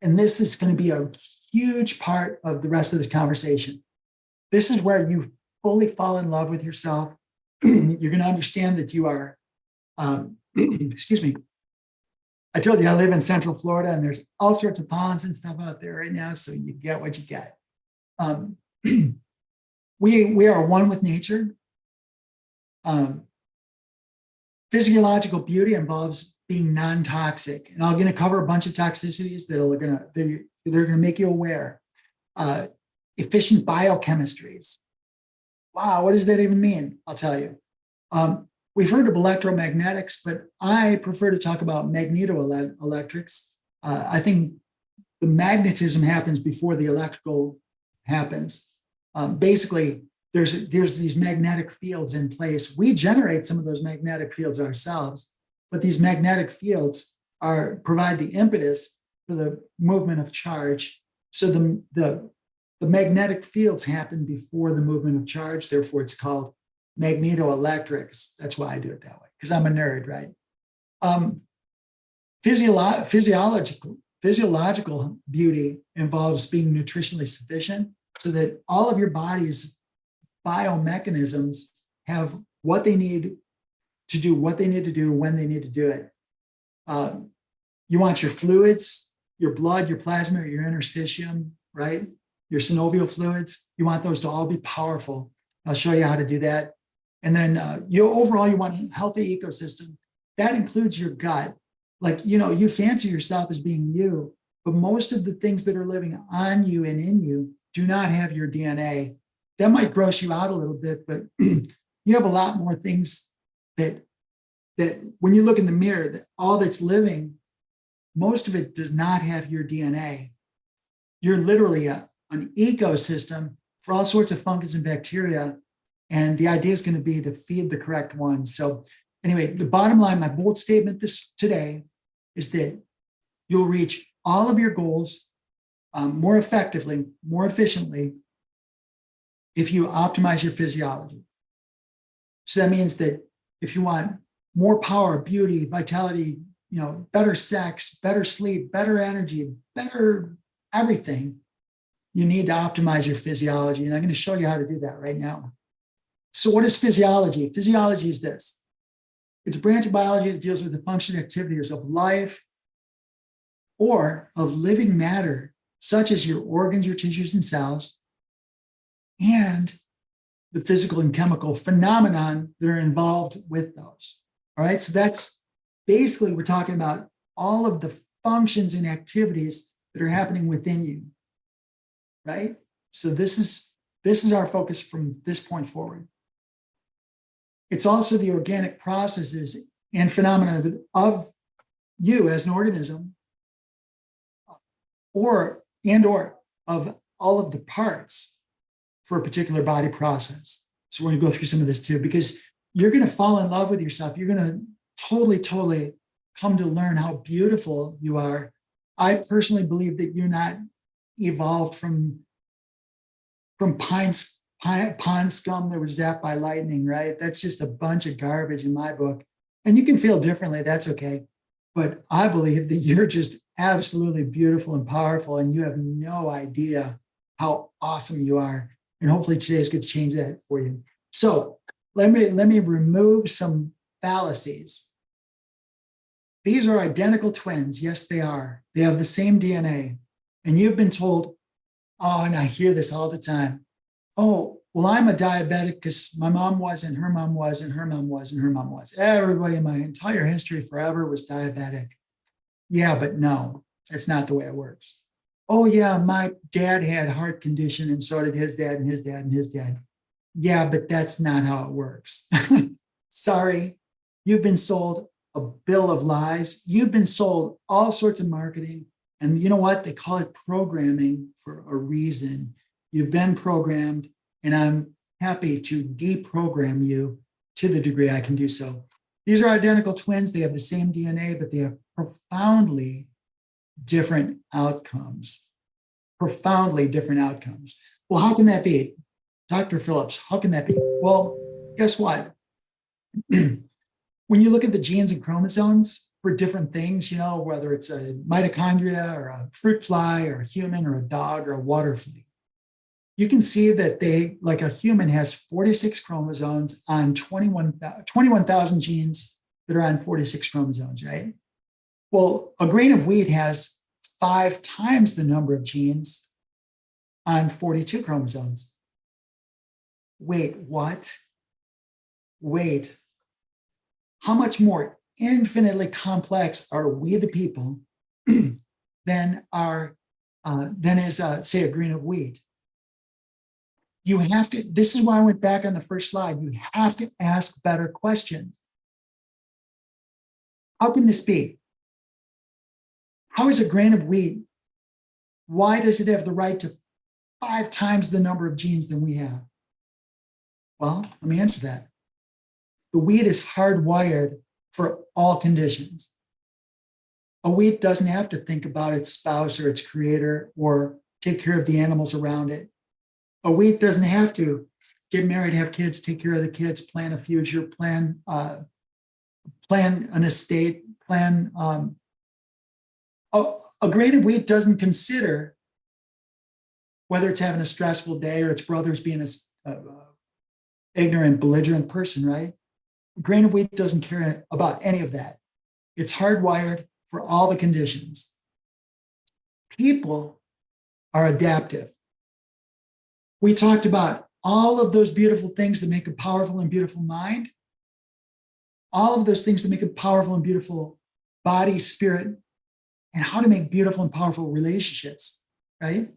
Speaker 1: And this is going to be a huge part of the rest of this conversation. This is where you fully fall in love with yourself. You're going to understand that you are, excuse me. I told you I live in Central Florida and there's all sorts of ponds and stuff out there right now. So you get what you get. We are one with nature. Physiological beauty involves being non-toxic. And I'm going to cover a bunch of toxicities that are they're going to make you aware. Efficient biochemistries. Wow, what does that even mean? I'll tell you. We've heard of electromagnetics, but I prefer to talk about magnetoelectrics. I think the magnetism happens before the electrical happens. Basically, there's these magnetic fields in place. We generate some of those magnetic fields ourselves, but these magnetic fields provide the impetus for the movement of charge. So the magnetic fields happen before the movement of charge. Therefore, it's called magnetoelectrics. That's why I do it that way, because I'm a nerd, right? Physiological beauty involves being nutritionally sufficient so that all of your body's biomechanisms have what they need to do, what they need to do, when they need to do it. You want your fluids, your blood, your plasma, your interstitium, right? Your synovial fluids, you want those to all be powerful. I'll show you how to do that. And then overall, you want a healthy ecosystem. That includes your gut. Like, you fancy yourself as being you, but most of the things that are living on you and in you do not have your DNA. That might gross you out a little bit, but you have a lot more things that when you look in the mirror, that all that's living, most of it does not have your DNA. You're literally an ecosystem for all sorts of fungus and bacteria. And the idea is going to be to feed the correct ones. So anyway, the bottom line, my bold statement today is that you'll reach all of your goals more effectively, more efficiently, if you optimize your physiology. So that means that if you want more power, beauty, vitality, better sex, better sleep, better energy, better everything, you need to optimize your physiology. And I'm going to show you how to do that right now. So what is physiology? Physiology is this. It's a branch of biology that deals with the functional activities of life or of living matter, such as your organs, your tissues, and cells, and the physical and chemical phenomenon that are involved with those. All right, so that's basically, we're talking about all of the functions and activities that are happening within you, right? So this is our focus from this point forward. It's also the organic processes and phenomena of you as an organism, or of all of the parts for a particular body process. So we're going to go through some of this too, because you're going to fall in love with yourself. You're going to totally come to learn how beautiful you are. I personally believe that you're not evolved from pond scum that was zapped by lightning, right? That's just a bunch of garbage in my book. And you can feel differently, that's okay. But I believe that you're just absolutely beautiful and powerful, and you have no idea how awesome you are. And hopefully today's going to change that for you. So let me remove some fallacies. These are identical twins. Yes, they are. They have the same DNA. And you've been told, oh, and I hear this all the time. Oh, well, I'm a diabetic because my mom was, and her mom was, and her mom was, and her mom was. Everybody in my entire history forever was diabetic. Yeah, but no, that's not the way it works. Oh, yeah, my dad had heart condition, and so did his dad, and his dad, and his dad. Yeah, but that's not how it works. Sorry, you've been sold a bill of lies. You've been sold all sorts of marketing. And you know what? They call it programming for a reason. You've been programmed, and I'm happy to deprogram you to the degree I can do so. These are identical twins. They have the same DNA, but they have profoundly different outcomes. Profoundly different outcomes. Well, how can that be? Dr. Phillips, how can that be? Well, guess what? When you look at the genes and chromosomes for different things, whether it's a mitochondria or a fruit fly or a human or a dog or a water flea, you can see that like a human has 46 chromosomes on 21,000 genes that are on 46 chromosomes, right? Well, a grain of wheat has 5 times the number of genes on 42 chromosomes. Wait, what? Wait, how much more infinitely complex are we the people than is say a grain of wheat. You have to, this is why I went back on the first slide. You have to ask better questions. How can this be? How is a grain of wheat? Why does it have the right to 5 times the number of genes than we have? Well, let me answer that. The wheat is hardwired for all conditions. A wheat doesn't have to think about its spouse or its creator or take care of the animals around it. A wheat doesn't have to get married, have kids, take care of the kids, plan a future, plan an estate, plan. A grain of wheat doesn't consider whether it's having a stressful day or its brother's being a ignorant, belligerent person, right? A grain of wheat doesn't care about any of that. It's hardwired for all the conditions. People are adaptive. We talked about all of those beautiful things that make a powerful and beautiful mind, all of those things that make a powerful and beautiful body, spirit, and how to make beautiful and powerful relationships, right?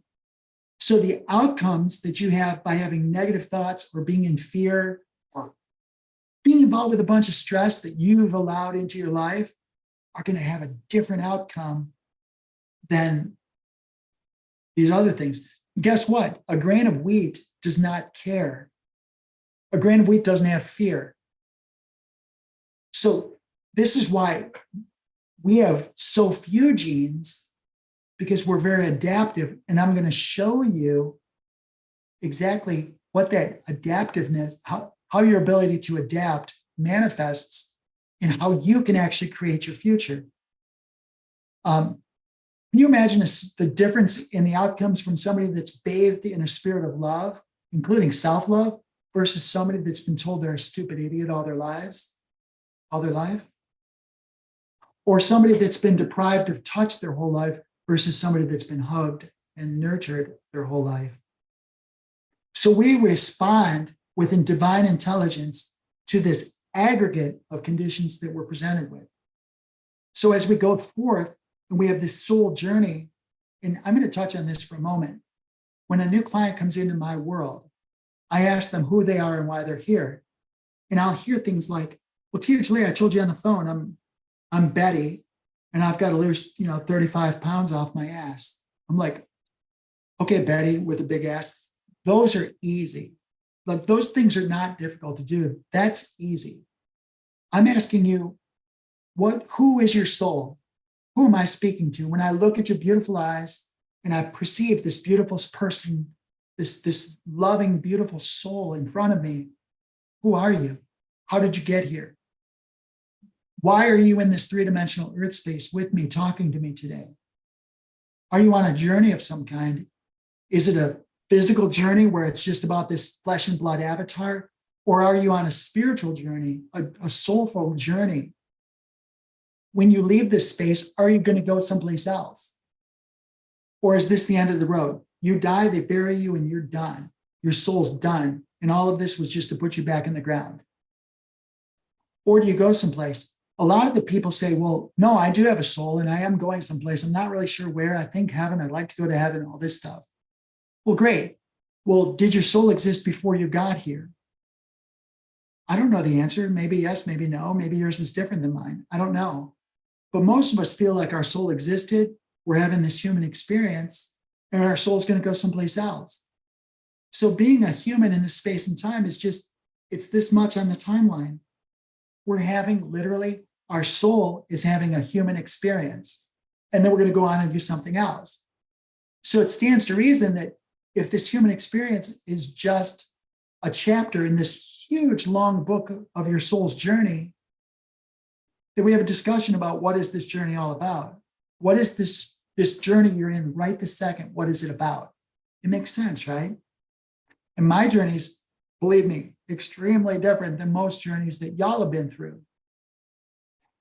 Speaker 1: So the outcomes that you have by having negative thoughts or being in fear or being involved with a bunch of stress that you've allowed into your life are going to have a different outcome than these other things. Guess what? A grain of wheat does not care. A grain of wheat doesn't have fear. So this is why we have so few genes, because we're very adaptive. And I'm going to show you exactly what that adaptiveness, how your ability to adapt manifests and how you can actually create your future. Can you imagine the difference in the outcomes from somebody that's bathed in a spirit of love, including self-love, versus somebody that's been told they're a stupid idiot all their life? Or somebody that's been deprived of touch their whole life versus somebody that's been hugged and nurtured their whole life. So we respond within divine intelligence to this aggregate of conditions that we're presented with. So as we go forth and we have this soul journey, and I'm going to touch on this for a moment. When a new client comes into my world, I ask them who they are and why they're here. And I'll hear things like, well, Teacher Lee, I told you on the phone, I'm Betty, and I've got to lose, 35 pounds off my ass. I'm like, okay, Betty with a big ass. Those are easy. Like those things are not difficult to do. That's easy. I'm asking you, who is your soul? Who am I speaking to? When I look at your beautiful eyes and I perceive this beautiful person, this loving, beautiful soul in front of me, who are you? How did you get here? Why are you in this 3-dimensional earth space with me, talking to me today? Are you on a journey of some kind? Is it a physical journey where it's just about this flesh and blood avatar? Or are you on a spiritual journey, a soulful journey? When you leave this space, are you going to go someplace else? Or is this the end of the road? You die, they bury you, and you're done. Your soul's done. And all of this was just to put you back in the ground. Or do you go someplace? A lot of the people say, well, no, I do have a soul and I am going someplace. I'm not really sure where. I think heaven. I'd like to go to heaven, all this stuff. Well, great. Well, did your soul exist before you got here? I don't know the answer. Maybe yes, maybe no. Maybe yours is different than mine. I don't know. But most of us feel like our soul existed. We're having this human experience and our soul's going to go someplace else. So being a human in this space and time is just, it's this much on the timeline. We're having literally, our soul is having a human experience. And then we're going to go on and do something else. So it stands to reason that if this human experience is just a chapter in this huge long book of your soul's journey, that we have a discussion about what is this journey all about? What is this journey you're in right this second? What is it about? It makes sense, right? And my journeys, believe me, extremely different than most journeys that y'all have been through.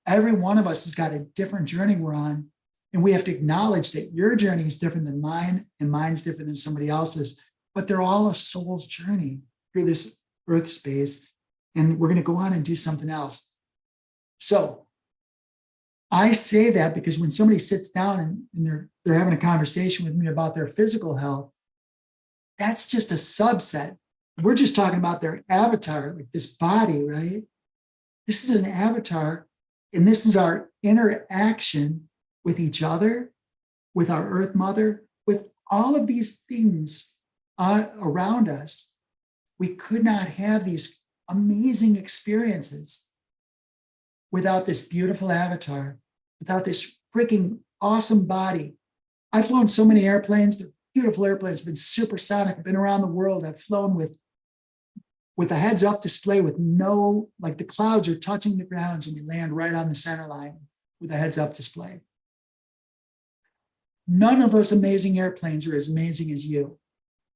Speaker 1: Every one of us has got a different journey we're on, and we have to acknowledge that your journey is different than mine, and mine's different than somebody else's, but they're all a soul's journey through this earth space, and we're going to go on and do something else. So I say that because when somebody sits down and they're having a conversation with me about their physical health, that's just a subset. We're just talking about their avatar, like this body, right? This is an avatar, and this is our interaction with each other, with our Earth Mother, with all of these things around us. We could not have these amazing experiences without this beautiful avatar, without this freaking awesome body. I've flown so many airplanes. They're beautiful airplanes, been supersonic. I've been around the world. I've flown with a heads-up display with no, like the clouds are touching the grounds and we land right on the center line with a heads-up display. None of those amazing airplanes are as amazing as you.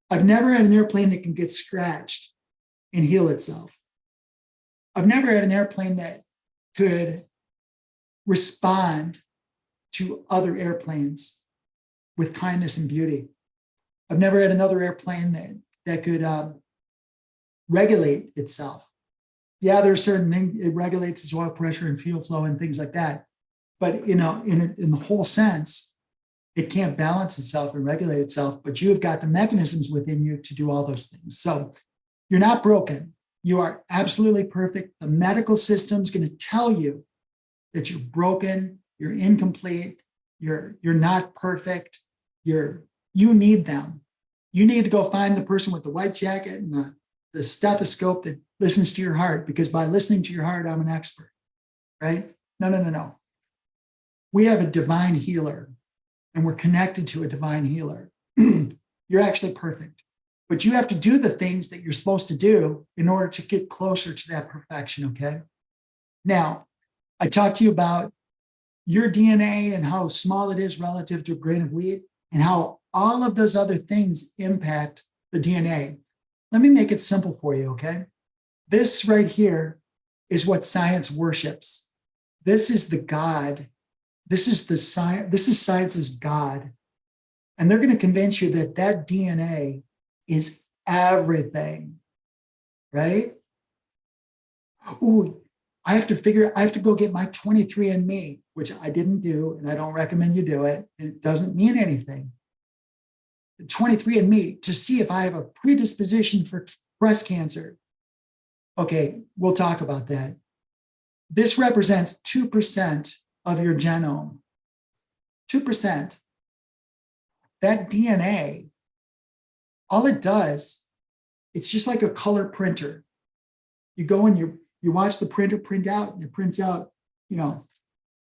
Speaker 1: I've never had an airplane that can get scratched and heal itself. I've never had an airplane that could respond to other airplanes with kindness and beauty. I've never had another airplane that could regulate itself. Yeah, there are certain things, it regulates its oil pressure and fuel flow and things like that. But in the whole sense, it can't balance itself and regulate itself, but you have got the mechanisms within you to do all those things. So you're not broken. You are absolutely perfect. The medical system's going to tell you that you're broken, you're incomplete, you're not perfect, you need them. You need to go find the person with the white jacket and the stethoscope that listens to your heart, because by listening to your heart, I'm an expert, right? No. We have a divine healer and we're connected to a divine healer. You're actually perfect, but you have to do the things that you're supposed to do in order to get closer to that perfection, okay? Now, I talked to you about your DNA and how small it is relative to a grain of wheat and how all of those other things impact the DNA. Let me make it simple for you, okay? This right here is what science worships. This is the God. This is the science. This is science's God. And they're going to convince you that that DNA is everything, right? Ooh, I have to go get my 23andMe, which I didn't do, and I don't recommend you do it. It doesn't mean anything. 23andMe to see if I have a predisposition for breast cancer. Okay, we'll talk about that. This represents 2% of your genome. 2%. That DNA, all it does, it's just like a color printer. You go and you watch the printer print out, and it prints out,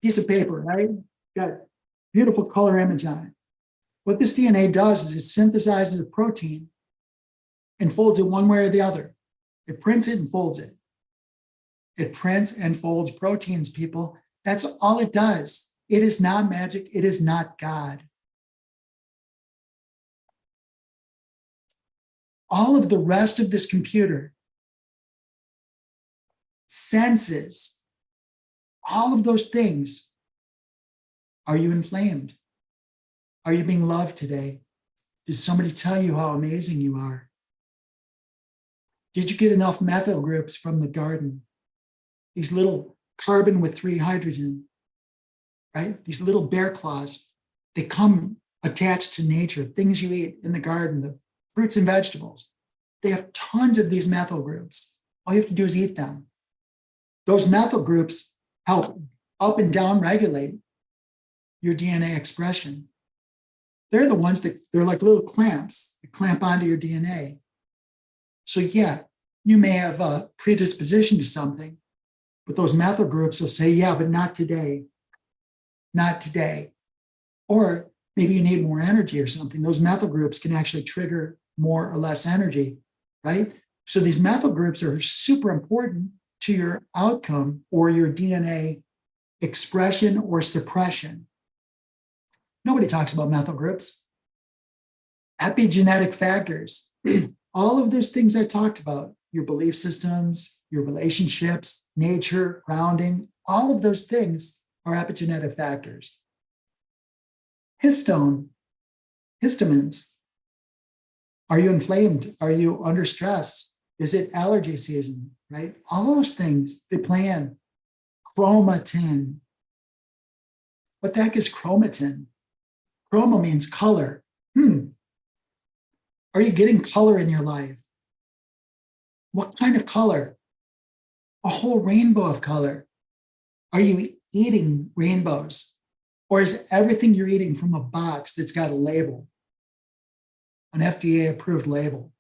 Speaker 1: piece of paper, right? Got beautiful color image on it. What this DNA does is it synthesizes a protein and folds it one way or the other. It prints it and folds it. It prints and folds proteins, people. That's all it does. It is not magic. It is not God. All of the rest of this computer senses all of those things. Are you inflamed? Are you being loved today? Did somebody tell you how amazing you are? Did you get enough methyl groups from the garden? These little carbon with 3 hydrogen, right? These little bear claws, they come attached to nature, things you eat in the garden, the fruits and vegetables. They have tons of these methyl groups. All you have to do is eat them. Those methyl groups help up and down regulate your DNA expression. They're the ones they're like little clamps that clamp onto your DNA. So yeah, you may have a predisposition to something, but those methyl groups will say, yeah, but not today. Not today. Or maybe you need more energy or something. Those methyl groups can actually trigger more or less energy, right? So these methyl groups are super important to your outcome or your DNA expression or suppression. Nobody talks about methyl groups. Epigenetic factors, all of those things I talked about, your belief systems, your relationships, nature, grounding, all of those things are epigenetic factors. Histamines. Are you inflamed? Are you under stress? Is it allergy season, right? All those things, they play in. Chromatin. What the heck is chromatin? Chroma means color. Are you getting color in your life? What kind of color? A whole rainbow of color. Are you eating rainbows? Or is everything you're eating from a box that's got a label, an FDA approved label?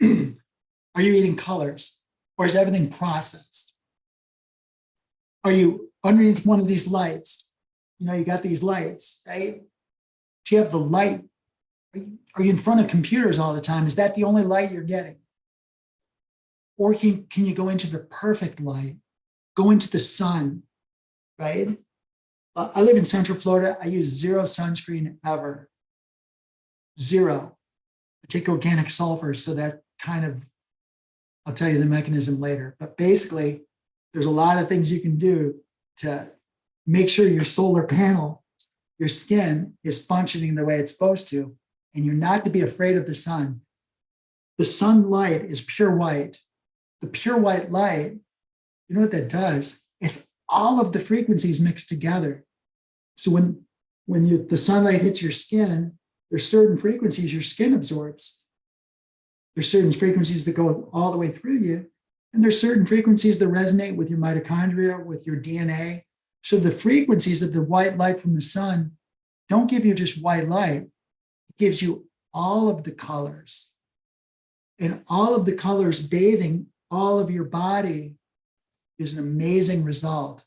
Speaker 1: Are you eating colors? Or is everything processed? Are you underneath one of these lights? You know, you got these lights, right? Do you have the light? Are you in front of computers all the time? Is that the only light you're getting? Or can you go into the perfect light, go into the sun, right? I live in Central Florida. I use zero sunscreen ever. Zero. I take organic sulfur, so that kind of, I'll tell you the mechanism later. But basically, there's a lot of things you can do to make sure your solar panel, your skin is functioning the way it's supposed to, and you're not to be afraid of the sun. The sunlight is pure white. The pure white light, you know what that does? It's all of the frequencies mixed together. So when the sunlight hits your skin, there's certain frequencies your skin absorbs. There's certain frequencies that go all the way through you, and there's certain frequencies that resonate with your mitochondria, with your DNA. So the frequencies of the white light from the sun don't give you just white light. It gives you all of the colors. And all of the colors bathing all of your body is an amazing result.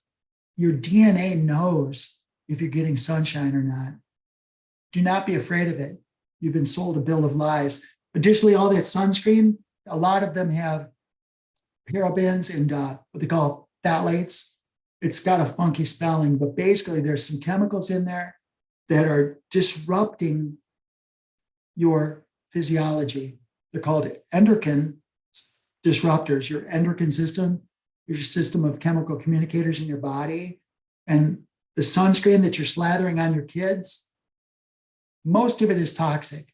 Speaker 1: Your DNA knows if you're getting sunshine or not. Do not be afraid of it. You've been sold a bill of lies. Additionally, all that sunscreen, a lot of them have parabens and what they call phthalates. It's got a funky spelling, but basically there's some chemicals in there that are disrupting your physiology. They're called endocrine disruptors. Your endocrine system, your system of chemical communicators in your body, and the sunscreen that you're slathering on your kids, most of it is toxic.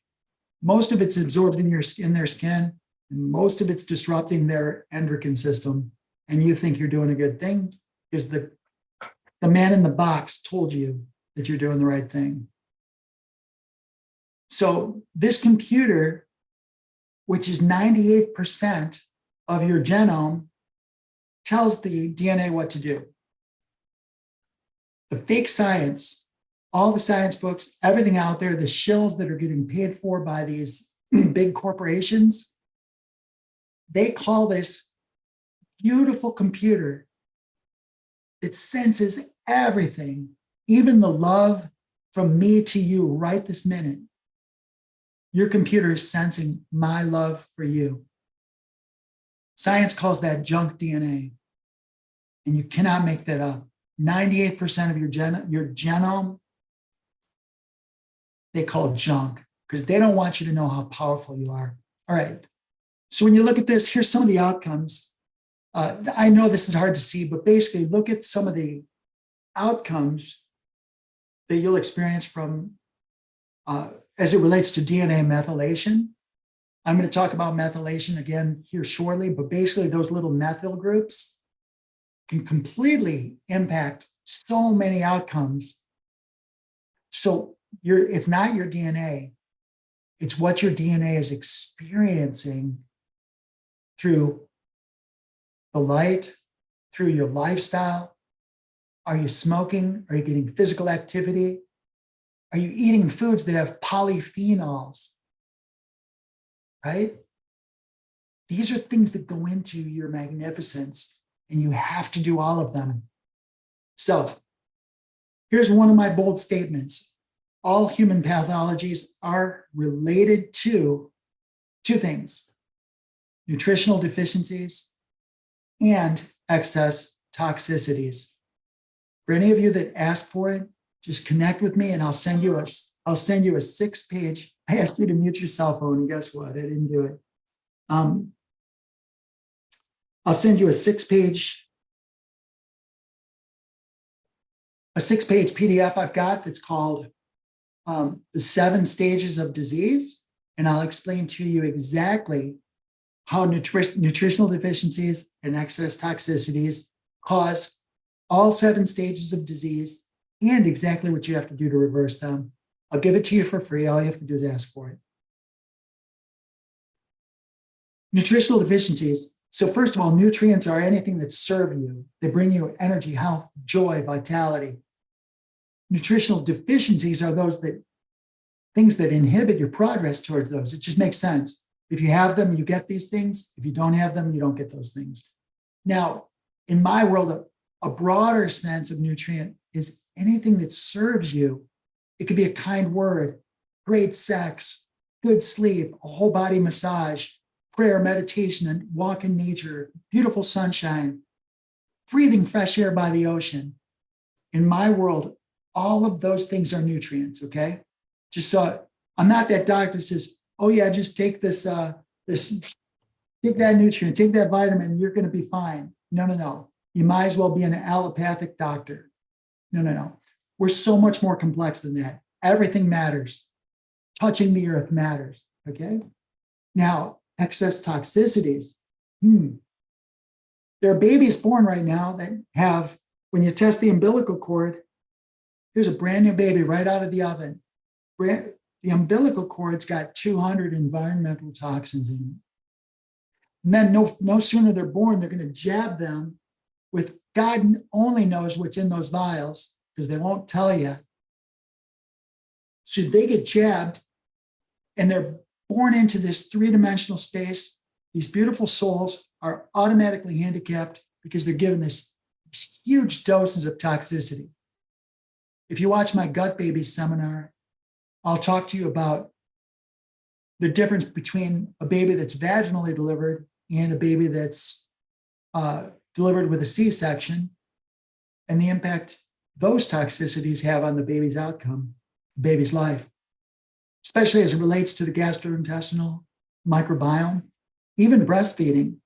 Speaker 1: Most of it's absorbed in their skin, and most of it's disrupting their endocrine system. And you think you're doing a good thing because the man in the box told you that you're doing the right thing. So this computer, which is 98% of your genome, tells the DNA what to do. The fake science, all the science books, everything out there, the shills that are getting paid for by these big corporations, they call this beautiful computer. It senses everything, even the love from me to you right this minute. Your computer is sensing my love for you. Science calls that junk DNA, and you cannot make that up. 98% of your genome, they call junk because they don't want you to know how powerful you are. All right. So when you look at this, here's some of the outcomes. I know this is hard to see, but basically look at some of the outcomes that you'll experience from as it relates to DNA methylation. I'm going to talk about methylation again here shortly, but basically those little methyl groups can completely impact so many outcomes. So it's not your DNA, it's what your DNA is experiencing through the light, through your lifestyle. Are you smoking? Are you getting physical activity? Are you eating foods that have polyphenols? Right? These are things that go into your magnificence, and you have to do all of them. So here's one of my bold statements. All human pathologies are related to two things: nutritional deficiencies and excess toxicities. For any of you that ask for it, just connect with me and I'll send you a 6-page. I asked you to mute your cell phone, and guess what? I didn't do it. I'll send you a 6-page PDF I've got that's called the 7 Stages of Disease, and I'll explain to you exactly how nutritional deficiencies and excess toxicities cause all 7 stages of disease and exactly what you have to do to reverse them. I'll give it to you for free. All you have to do is ask for it. Nutritional deficiencies. So first of all, nutrients are anything that serve you. They bring you energy, health, joy, vitality. Nutritional deficiencies are things that inhibit your progress towards those. It just makes sense. If you have them, you get these things. If you don't have them, you don't get those things. Now, in my world, a broader sense of nutrient is anything that serves you. It could be a kind word, great sex, good sleep, a whole body massage, prayer, meditation, and walk in nature, beautiful sunshine, breathing fresh air by the ocean. In my world, all of those things are nutrients, okay? Just so I'm not that doctor that says, oh yeah, just take this, take that nutrient, take that vitamin, you're going to be fine. No. You might as well be an allopathic doctor. No. We're so much more complex than that. Everything matters. Touching the earth matters, okay? Now, excess toxicities. There are babies born right now that have, when you test the umbilical cord, here's a brand new baby right out of the oven. The umbilical cord's got 200 environmental toxins in it. And then no sooner they're born, they're going to jab them with God only knows what's in those vials because they won't tell you. So they get jabbed and they're born into this three-dimensional space. These beautiful souls are automatically handicapped because they're given this huge doses of toxicity. If you watch my Gut Baby seminar, I'll talk to you about the difference between a baby that's vaginally delivered and a baby that's delivered with a C-section and the impact those toxicities have on the baby's outcome, baby's life, especially as it relates to the gastrointestinal microbiome, even breastfeeding,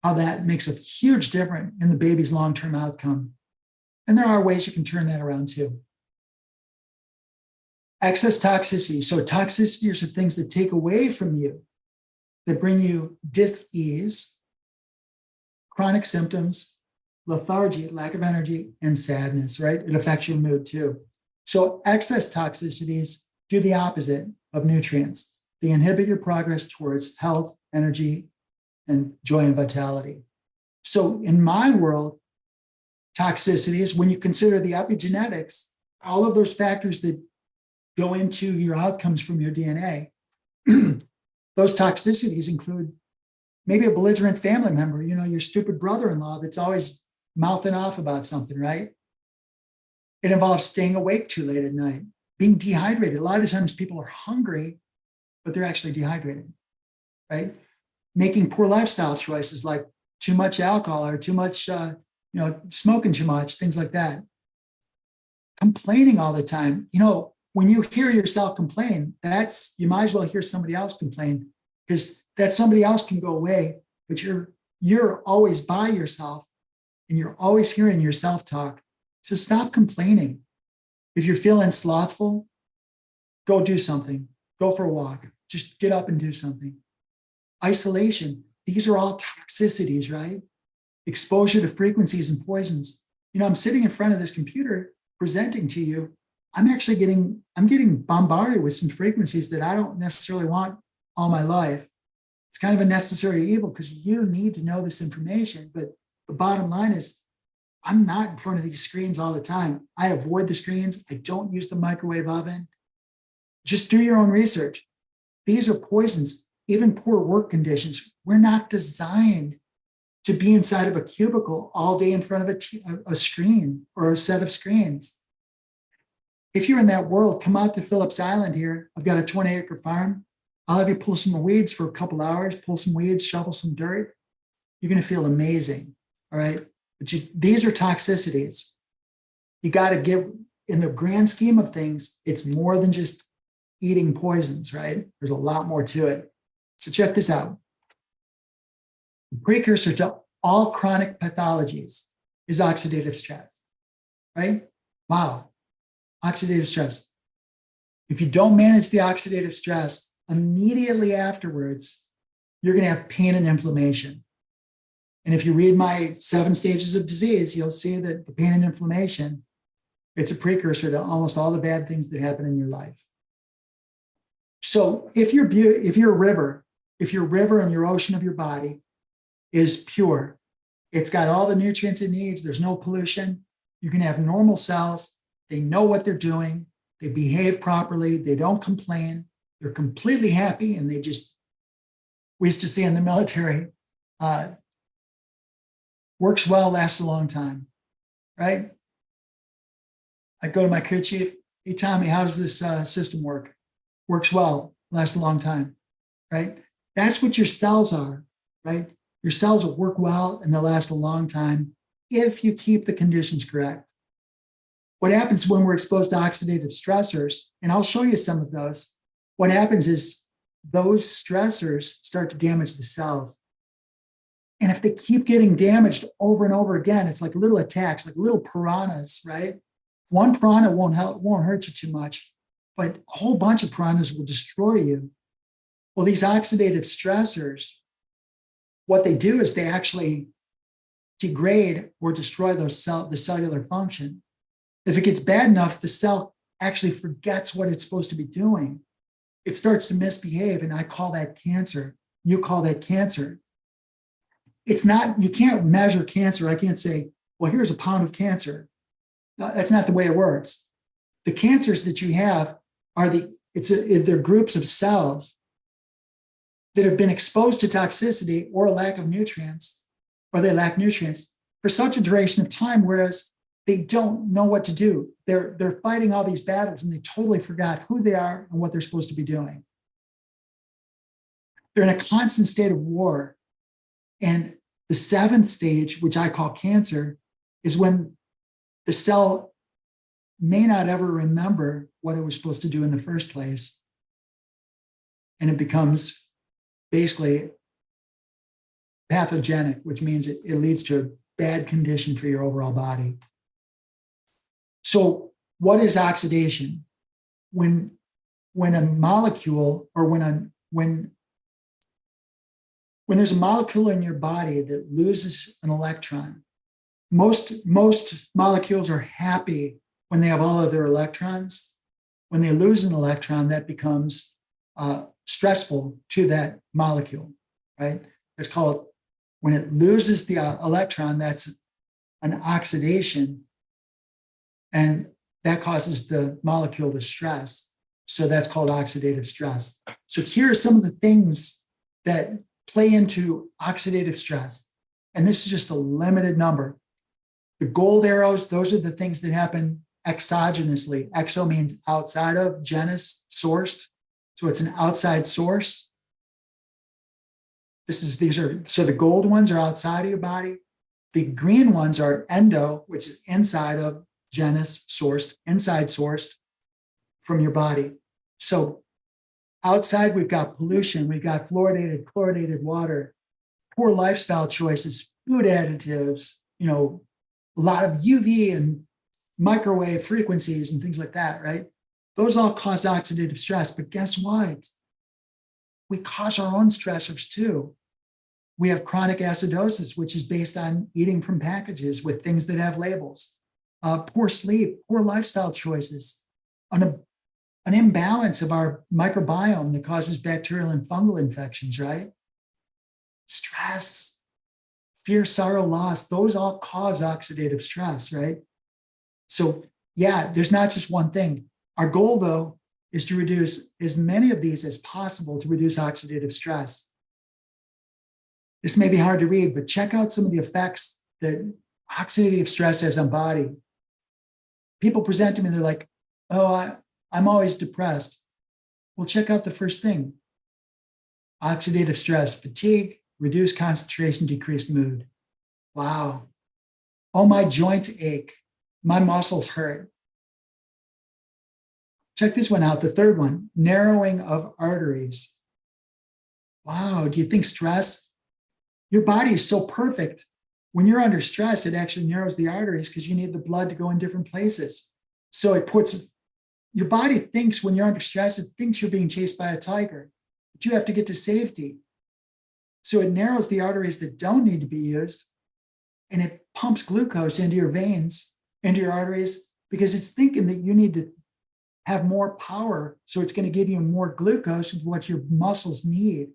Speaker 1: how that makes a huge difference in the baby's long-term outcome. And there are ways you can turn that around too. Excess toxicity. So toxicity are some things that take away from you, that bring you dis-ease, chronic symptoms, lethargy, lack of energy, and sadness, right? It affects your mood too. So excess toxicities do the opposite of nutrients. They inhibit your progress towards health, energy, and joy and vitality. So in my world, toxicity is when you consider the epigenetics, all of those factors that go into your outcomes from your DNA. Those toxicities include maybe a belligerent family member, your stupid brother-in-law that's always mouthing off about something, right? It involves staying awake too late at night, being dehydrated. A lot of times people are hungry, but they're actually dehydrated, right? Making poor lifestyle choices like too much alcohol or too much, smoking too much, things like that. Complaining all the time. When you hear yourself complain, you might as well hear somebody else complain because that somebody else can go away, but you're always by yourself and you're always hearing yourself talk. So stop complaining. If you're feeling slothful, go do something. Go for a walk. Just get up and do something. Isolation. These are all toxicities, right? Exposure to frequencies and poisons. I'm sitting in front of this computer presenting to you. I'm getting bombarded with some frequencies that I don't necessarily want all my life. It's kind of a necessary evil because you need to know this information. But the bottom line is I'm not in front of these screens all the time. I avoid the screens. I don't use the microwave oven. Just do your own research. These are poisons, even poor work conditions. We're not designed to be inside of a cubicle all day in front of a screen or a set of screens. If you're in that world, come out to Phillips Island here. I've got a 20-acre farm. I'll have you pull some weeds for a couple hours, pull some weeds, shovel some dirt. You're going to feel amazing, all right? But these are toxicities. You got to give, in the grand scheme of things, it's more than just eating poisons, right? There's a lot more to it. So check this out. The precursor to all chronic pathologies is oxidative stress, right? Wow. Oxidative stress. If you don't manage the oxidative stress, immediately afterwards, you're going to have pain and inflammation. And if you read my 7 stages of disease, you'll see that the pain and inflammation It's a precursor to almost all the bad things that happen in your life. So if your river and your ocean of your body is pure, it's got all the nutrients it needs, there's no pollution, you can have normal cells, they know what they're doing, they behave properly, they don't complain, they're completely happy, and we used to see in the military, works well, lasts a long time, right? I go to my crew chief, hey, Tommy, how does this system work? Works well, lasts a long time, right? That's what your cells are, right? Your cells will work well and they'll last a long time if you keep the conditions correct. What happens when we're exposed to oxidative stressors, and I'll show you some of those, what happens is those stressors start to damage the cells. And if they keep getting damaged over and over again, it's like little attacks, like little piranhas, right? One piranha won't hurt you too much, but a whole bunch of piranhas will destroy you. Well, these oxidative stressors, what they do is they actually degrade or destroy the cellular function. If it gets bad enough, the cell actually forgets what it's supposed to be doing. It starts to misbehave, and I call that cancer. You call that cancer. It's not, you can't measure cancer. I can't say, well, here's a pound of cancer. No, that's not the way it works. The cancers that you have are they're groups of cells that have been exposed to toxicity or a lack of nutrients, or they lack nutrients for such a duration of time, whereas they don't know what to do. They're fighting all these battles and they totally forgot who they are and what they're supposed to be doing. They're in a constant state of war. And the seventh stage, which I call cancer, is when the cell may not ever remember what it was supposed to do in the first place. And it becomes basically pathogenic, which means it leads to a bad condition for your overall body. So what is oxidation? When a molecule, or when there's a molecule in your body that loses an electron, most molecules are happy when they have all of their electrons. When they lose an electron, that becomes stressful to that molecule, right? It's called, when it loses the electron, that's an oxidation, and that causes the molecule to stress. So that's called oxidative stress. So here are some of the things that play into oxidative stress. And this is just a limited number. The gold arrows, those are the things that happen exogenously. Exo means outside of, genus, sourced. So it's an outside source. So the gold ones are outside of your body. The green ones are endo, which is inside of, genus, sourced, inside sourced from your body. So outside, we've got pollution, we've got fluoridated, chlorinated water, poor lifestyle choices, food additives, a lot of UV and microwave frequencies and things like that, right? Those all cause oxidative stress. But guess what? We cause our own stressors too. We have chronic acidosis, which is based on eating from packages with things that have labels. Poor sleep, poor lifestyle choices, an imbalance of our microbiome that causes bacterial and fungal infections, right? Stress, fear, sorrow, loss, those all cause oxidative stress, right? So yeah, there's not just one thing. Our goal, though, is to reduce as many of these as possible to reduce oxidative stress. This may be hard to read, but check out some of the effects that oxidative stress has on body. People present to me, they're like, oh, I'm always depressed. Well, check out the first thing. Oxidative stress, fatigue, reduced concentration, decreased mood. Wow. Oh, my joints ache. My muscles hurt. Check this one out, the third one, narrowing of arteries. Wow, do you think stress? Your body is so perfect. When you're under stress, it actually narrows the arteries because you need the blood to go in different places. So your body thinks when you're under stress, it thinks you're being chased by a tiger, but you have to get to safety. So it narrows the arteries that don't need to be used, and it pumps glucose into your veins, into your arteries, because it's thinking that you need to have more power. So it's going to give you more glucose, what your muscles need.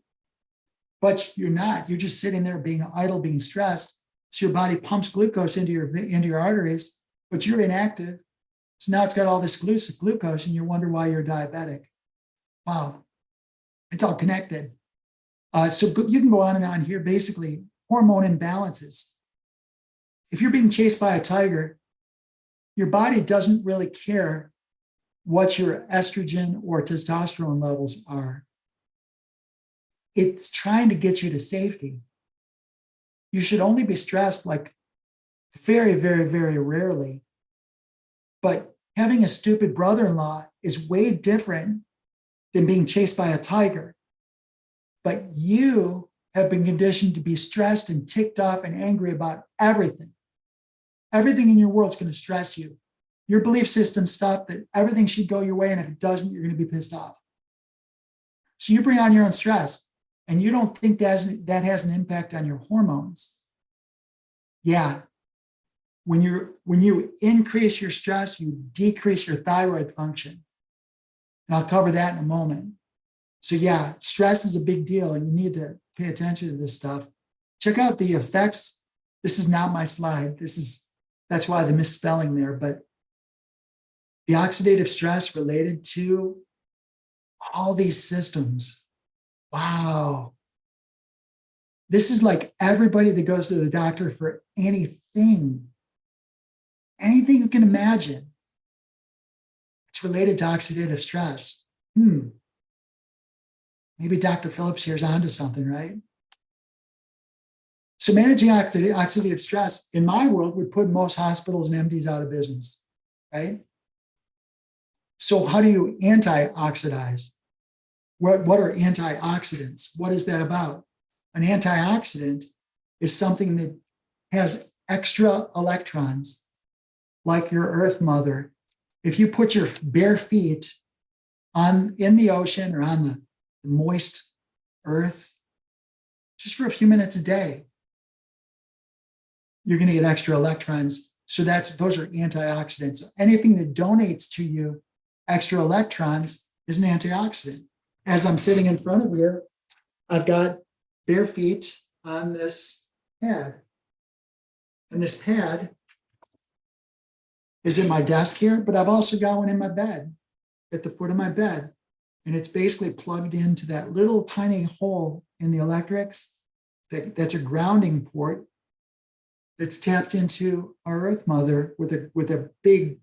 Speaker 1: But you're not. You're just sitting there being idle, being stressed. So your body pumps glucose into your arteries, but you're inactive. So now it's got all this glucose, and you wonder why you're diabetic. Wow, it's all connected. So you can go on and on here. Basically, hormone imbalances. If you're being chased by a tiger, your body doesn't really care what your estrogen or testosterone levels are. It's trying to get you to safety. You should only be stressed like very, very, very rarely. But having a stupid brother-in-law is way different than being chased by a tiger. But you have been conditioned to be stressed and ticked off and angry about everything. Everything in your world is going to stress you. Your belief system stuff that everything should go your way, and if it doesn't, you're going to be pissed off. So you bring on your own stress, and you don't think that has an impact on your hormones. Yeah. When you increase your stress, you decrease your thyroid function. And I'll cover that in a moment. So yeah, stress is a big deal, and you need to pay attention to this stuff. Check out the effects. This is not my slide. That's why the misspelling there, but the oxidative stress related to all these systems. Wow. This is like everybody that goes to the doctor for anything you can imagine. It's related to oxidative stress. Maybe Dr. Phillips here is onto something, right? So managing oxidative stress in my world would put most hospitals and MDs out of business, right? So how do you anti-oxidize? What are antioxidants? What is that about? An antioxidant is something that has extra electrons, like your Earth Mother. If you put your bare feet in the ocean or on the moist earth, just for a few minutes a day, you're going to get extra electrons. So those are antioxidants. Anything that donates to you extra electrons is an antioxidant. As I'm sitting in front of you, I've got bare feet on this pad. And this pad is in my desk here, but I've also got one in my bed, at the foot of my bed. And it's basically plugged into that little tiny hole in the electrics. That's a grounding port that's tapped into our Earth Mother with a big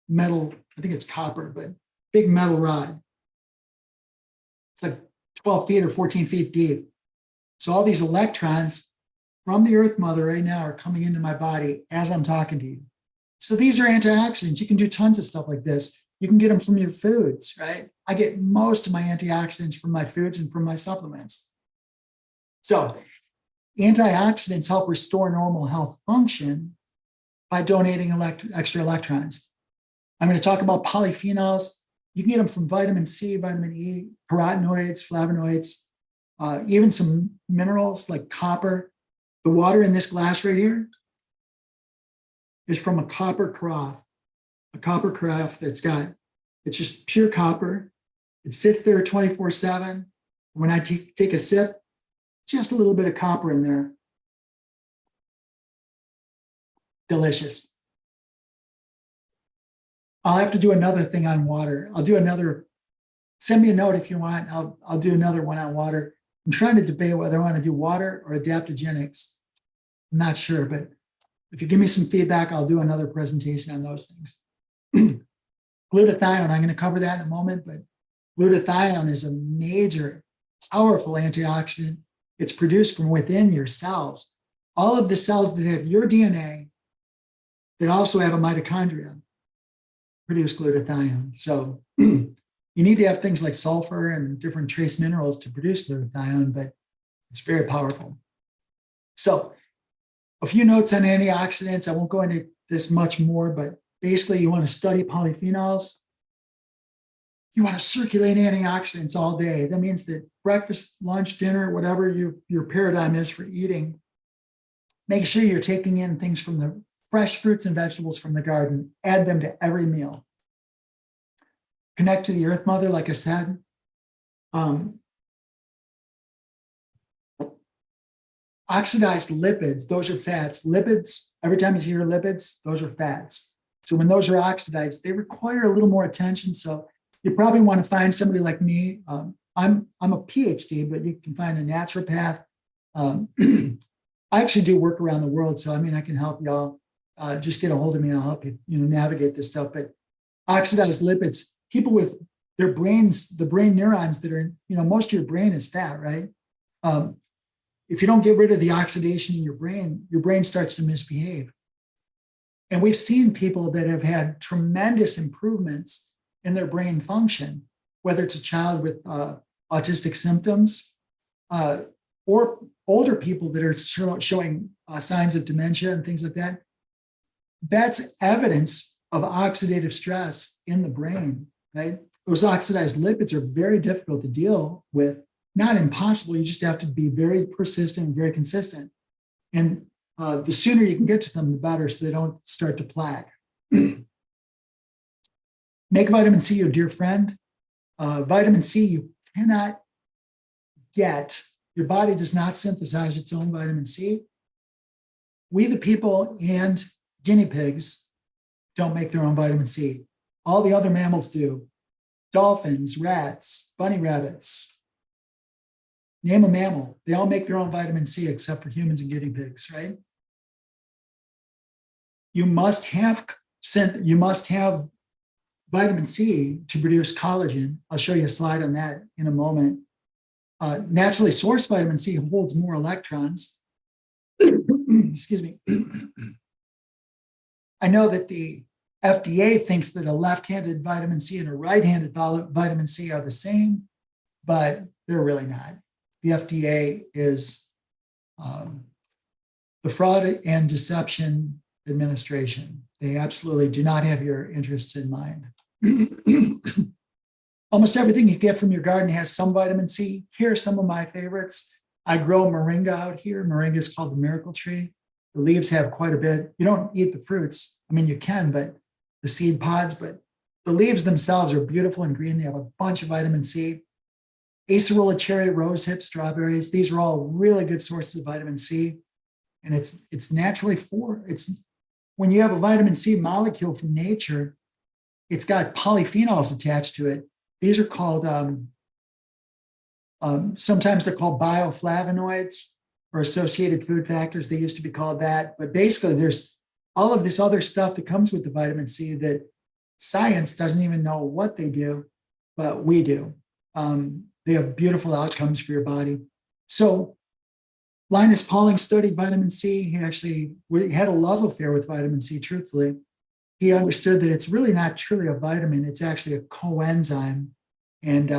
Speaker 1: metal, I think it's copper, but big metal rod. It's like 12 feet or 14 feet deep. So all these electrons from the Earth Mother right now are coming into my body as I'm talking to you. So these are antioxidants. You can do tons of stuff like this. You can get them from your foods, right? I get most of my antioxidants from my foods and from my supplements. So antioxidants help restore normal health function by donating extra electrons. I'm going to talk about polyphenols. You can get them from vitamin C, vitamin E, carotenoids, flavonoids, even some minerals like copper. The water in this glass right here is from a copper carafe it's just pure copper. It sits there 24/7. When I take a sip, just a little bit of copper in there. Delicious. I'll have to do another thing on water. Send me a note if you want. I'll do another one on water. I'm trying to debate whether I want to do water or adaptogenics. I'm not sure, but if you give me some feedback, I'll do another presentation on those things. Glutathione, I'm going to cover that in a moment, but glutathione is a major, powerful antioxidant. It's produced from within your cells. All of the cells that have your DNA that also have a mitochondria produce glutathione. So you need to have things like sulfur and different trace minerals to produce glutathione, but it's very powerful. So a few notes on antioxidants. I won't go into this much more, but basically you want to study polyphenols. You want to circulate antioxidants all day. That means that breakfast, lunch, dinner, whatever your paradigm is for eating, make sure you're taking in things from fresh fruits and vegetables from the garden, add them to every meal. Connect to the earth mother, like I said. Oxidized lipids, those are fats. Lipids, every time you hear lipids, those are fats. So when those are oxidized, they require a little more attention. So you probably want to find somebody like me. I'm a PhD, but you can find a naturopath. I actually do work around the world, so I mean I can help y'all. Just get a hold of me and I'll help you, navigate this stuff. But oxidized lipids, people with their brains, the brain neurons that are, most of your brain is fat, right? If you don't get rid of the oxidation in your brain starts to misbehave. And we've seen people that have had tremendous improvements in their brain function, whether it's a child with autistic symptoms or older people that are showing signs of dementia and things like that. That's evidence of oxidative stress in the brain, right? Those oxidized lipids are very difficult to deal with. Not impossible, you just have to be very persistent and very consistent. And the sooner you can get to them, the better, so they don't start to plaque. Make vitamin C your dear friend. Vitamin C you cannot get. Your body does not synthesize its own vitamin C. We, the people, and guinea pigs don't make their own vitamin C. All the other mammals do. Dolphins, rats, bunny rabbits. Name a mammal. They all make their own vitamin C except for humans and guinea pigs, right? You must have vitamin C to produce collagen. I'll show you a slide on that in a moment. Naturally sourced vitamin C holds more electrons. Excuse me. I know that the FDA thinks that a left-handed vitamin C and a right-handed vitamin C are the same, but they're really not. The FDA is the Fraud and Deception Administration. They absolutely do not have your interests in mind. Almost everything you get from your garden has some vitamin C. Here are some of my favorites. I grow moringa out here. Moringa is called the miracle tree. The leaves have quite a bit. You don't eat the fruits. I mean, you can, but the seed pods, but the leaves themselves are beautiful and green. They have a bunch of vitamin C. Acerola cherry, rosehip, strawberries. These are all really good sources of vitamin C. And it's naturally when you have a vitamin C molecule from nature, it's got polyphenols attached to it. These are called, sometimes they're called bioflavonoids or associated food factors. They used to be called that. But basically, there's all of this other stuff that comes with the vitamin C that science doesn't even know what they do, but we do. They have beautiful outcomes for your body. So Linus Pauling studied vitamin C. He actually had a love affair with vitamin C, truthfully. He understood that it's really not truly a vitamin. It's actually a coenzyme. And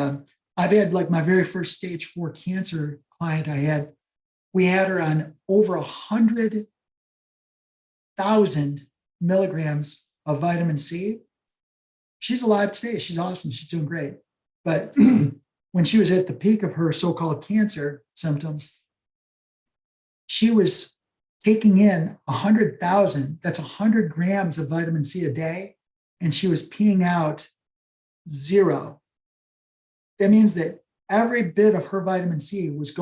Speaker 1: I've had like my very first stage 4 cancer client we had her on over 100,000 milligrams of vitamin C. She's alive today. She's awesome. She's doing great. But when she was at the peak of her so-called cancer symptoms, she was taking in 100,000, that's 100 grams of vitamin C a day, and she was peeing out 0. That means that every bit of her vitamin C was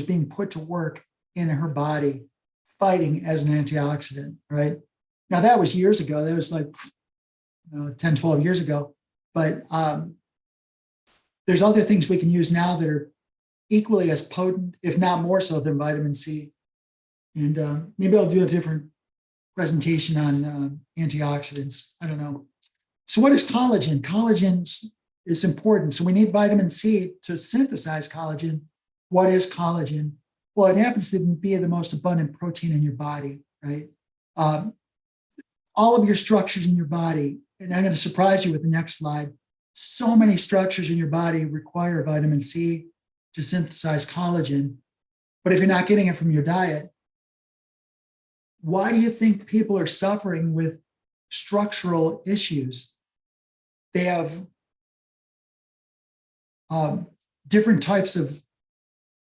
Speaker 1: being put to work in her body, fighting as an antioxidant, right? Now that was years ago. That was like 10, 12 years ago. But there's other things we can use now that are equally as potent, if not more so, than vitamin C. And maybe I'll do a different presentation on antioxidants. I don't know. So what is collagen? Collagen is important. So we need vitamin C to synthesize collagen. What is collagen? Well, it happens to be the most abundant protein in your body, right? All of your structures in your body, and I'm going to surprise you with the next slide. So many structures in your body require vitamin C to synthesize collagen. But if you're not getting it from your diet, why do you think people are suffering with structural issues? They have different types of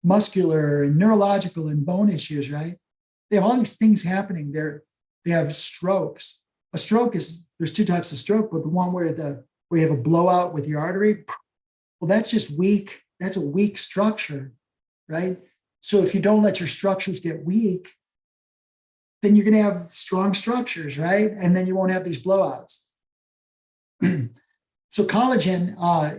Speaker 1: muscular and neurological and bone issues, right? They have all these things happening. they have strokes. A stroke there's two types of stroke, but the one where you have a blowout with your artery, well, that's just weak. That's a weak structure, right? So if you don't let your structures get weak, then you're going to have strong structures, right? And then you won't have these blowouts. So collagen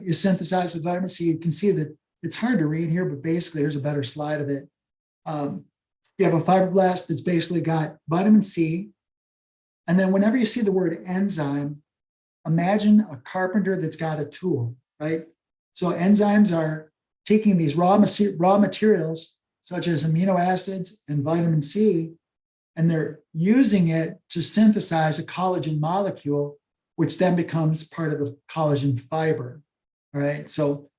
Speaker 1: is synthesized with vitamin C. You can see that it's hard to read here, but basically here's a better slide of it. You have a fibroblast that's basically got vitamin C. And then whenever you see the word enzyme, imagine a carpenter that's got a tool, right? So enzymes are taking these raw materials, such as amino acids and vitamin C, and they're using it to synthesize a collagen molecule, which then becomes part of the collagen fiber, all right? So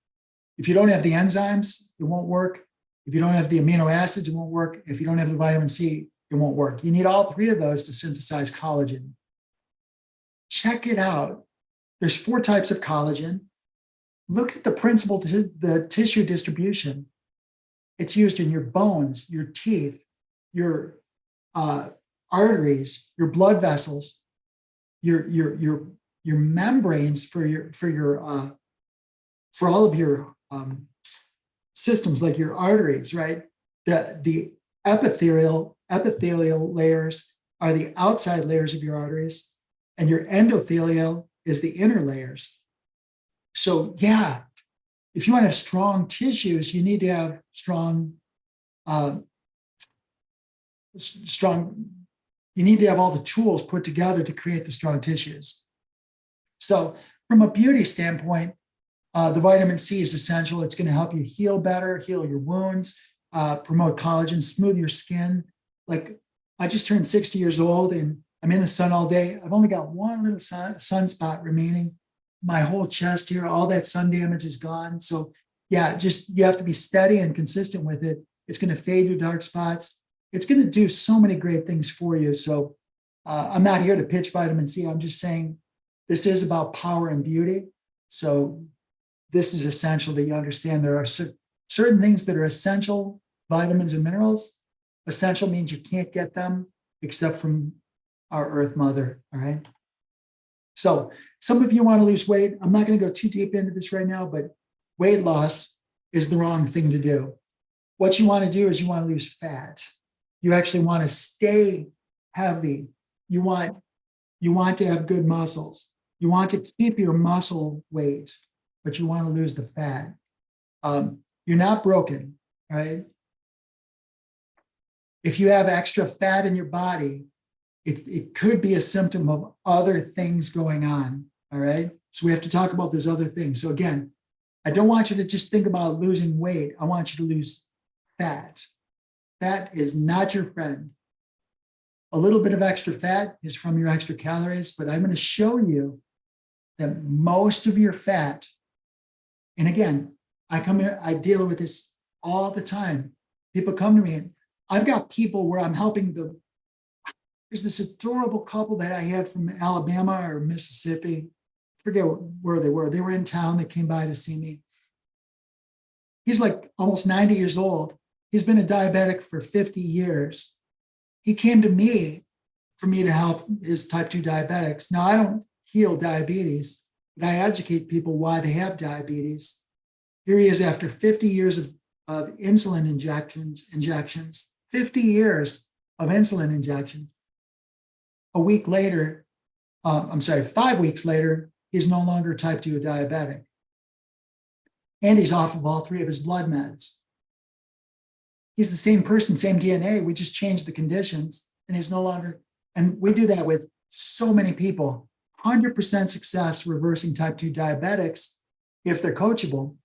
Speaker 1: if you don't have the enzymes, it won't work. If you don't have the amino acids, it won't work. If you don't have the vitamin C, it won't work. You need all three of those to synthesize collagen. Check it out. There's 4 types of collagen. Look at the principle, the tissue distribution. It's used in your bones, your teeth, your arteries, your blood vessels, your membranes for all of your systems, like your arteries, right? The epithelial layers are the outside layers of your arteries, and your endothelial is the inner layers. So yeah, if you want to have strong tissues, you need to have you need to have all the tools put together to create the strong tissues. So from a beauty standpoint, the vitamin C is essential. It's going to help you heal better, heal your wounds, promote collagen, smooth your skin. Like, I just turned 60 years old and I'm in the sun all day. I've only got one little sunspot remaining. My whole chest here, all that sun damage is gone. So yeah, just you have to be steady and consistent with it. It's going to fade your dark spots. It's going to do so many great things for you. So I'm not here to pitch vitamin C. I'm just saying this is about power and beauty. So this is essential that you understand there are certain things that are essential, vitamins and minerals. Essential means you can't get them except from our Earth Mother, all right? So some of you want to lose weight. I'm not going to go too deep into this right now, but weight loss is the wrong thing to do. What you want to do is you want to lose fat. You actually want to stay heavy. You want to have good muscles. You want to keep your muscle weight, but you want to lose the fat. You're not broken, right? If you have extra fat in your body, it could be a symptom of other things going on, all right? So we have to talk about those other things. So again, I don't want you to just think about losing weight. I want you to lose fat. Fat is not your friend. A little bit of extra fat is from your extra calories, but I'm going to show you that most of your fat, and again, I come here, I deal with this all the time. People come to me and I've got people where I'm helping there's this adorable couple that I had from Alabama or Mississippi. I forget where they were. They were in town. They came by to see me. He's like almost 90 years old. He's been a diabetic for 50 years. He came to me for me to help his type 2 diabetics. Now, I don't heal diabetes, but I educate people why they have diabetes. Here he is after 50 years of insulin injections, 50 years of insulin injection. A week later, 5 weeks later, he's no longer type 2 diabetic. And he's off of all 3 of his blood meds. He's the same person, same DNA. We just changed the conditions and he's no longer, and we do that with so many people. 100% success reversing type 2 diabetics if they're coachable.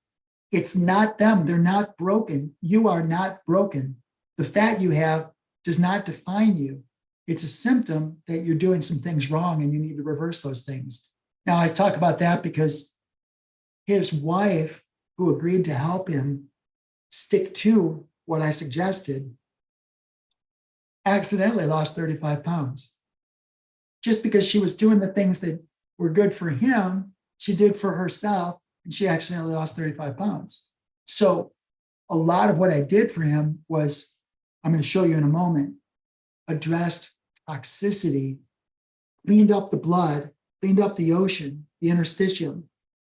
Speaker 1: It's not them. They're not broken. You are not broken. The fat you have does not define you. It's a symptom that you're doing some things wrong and you need to reverse those things. Now, I talk about that because his wife, who agreed to help him stick to what I suggested, accidentally lost 35 pounds. Just because she was doing the things that were good for him, she did for herself, and she accidentally lost 35 pounds. So a lot of what I did for him was, I'm going to show you in a moment, addressed toxicity, cleaned up the blood, cleaned up the ocean, the interstitium,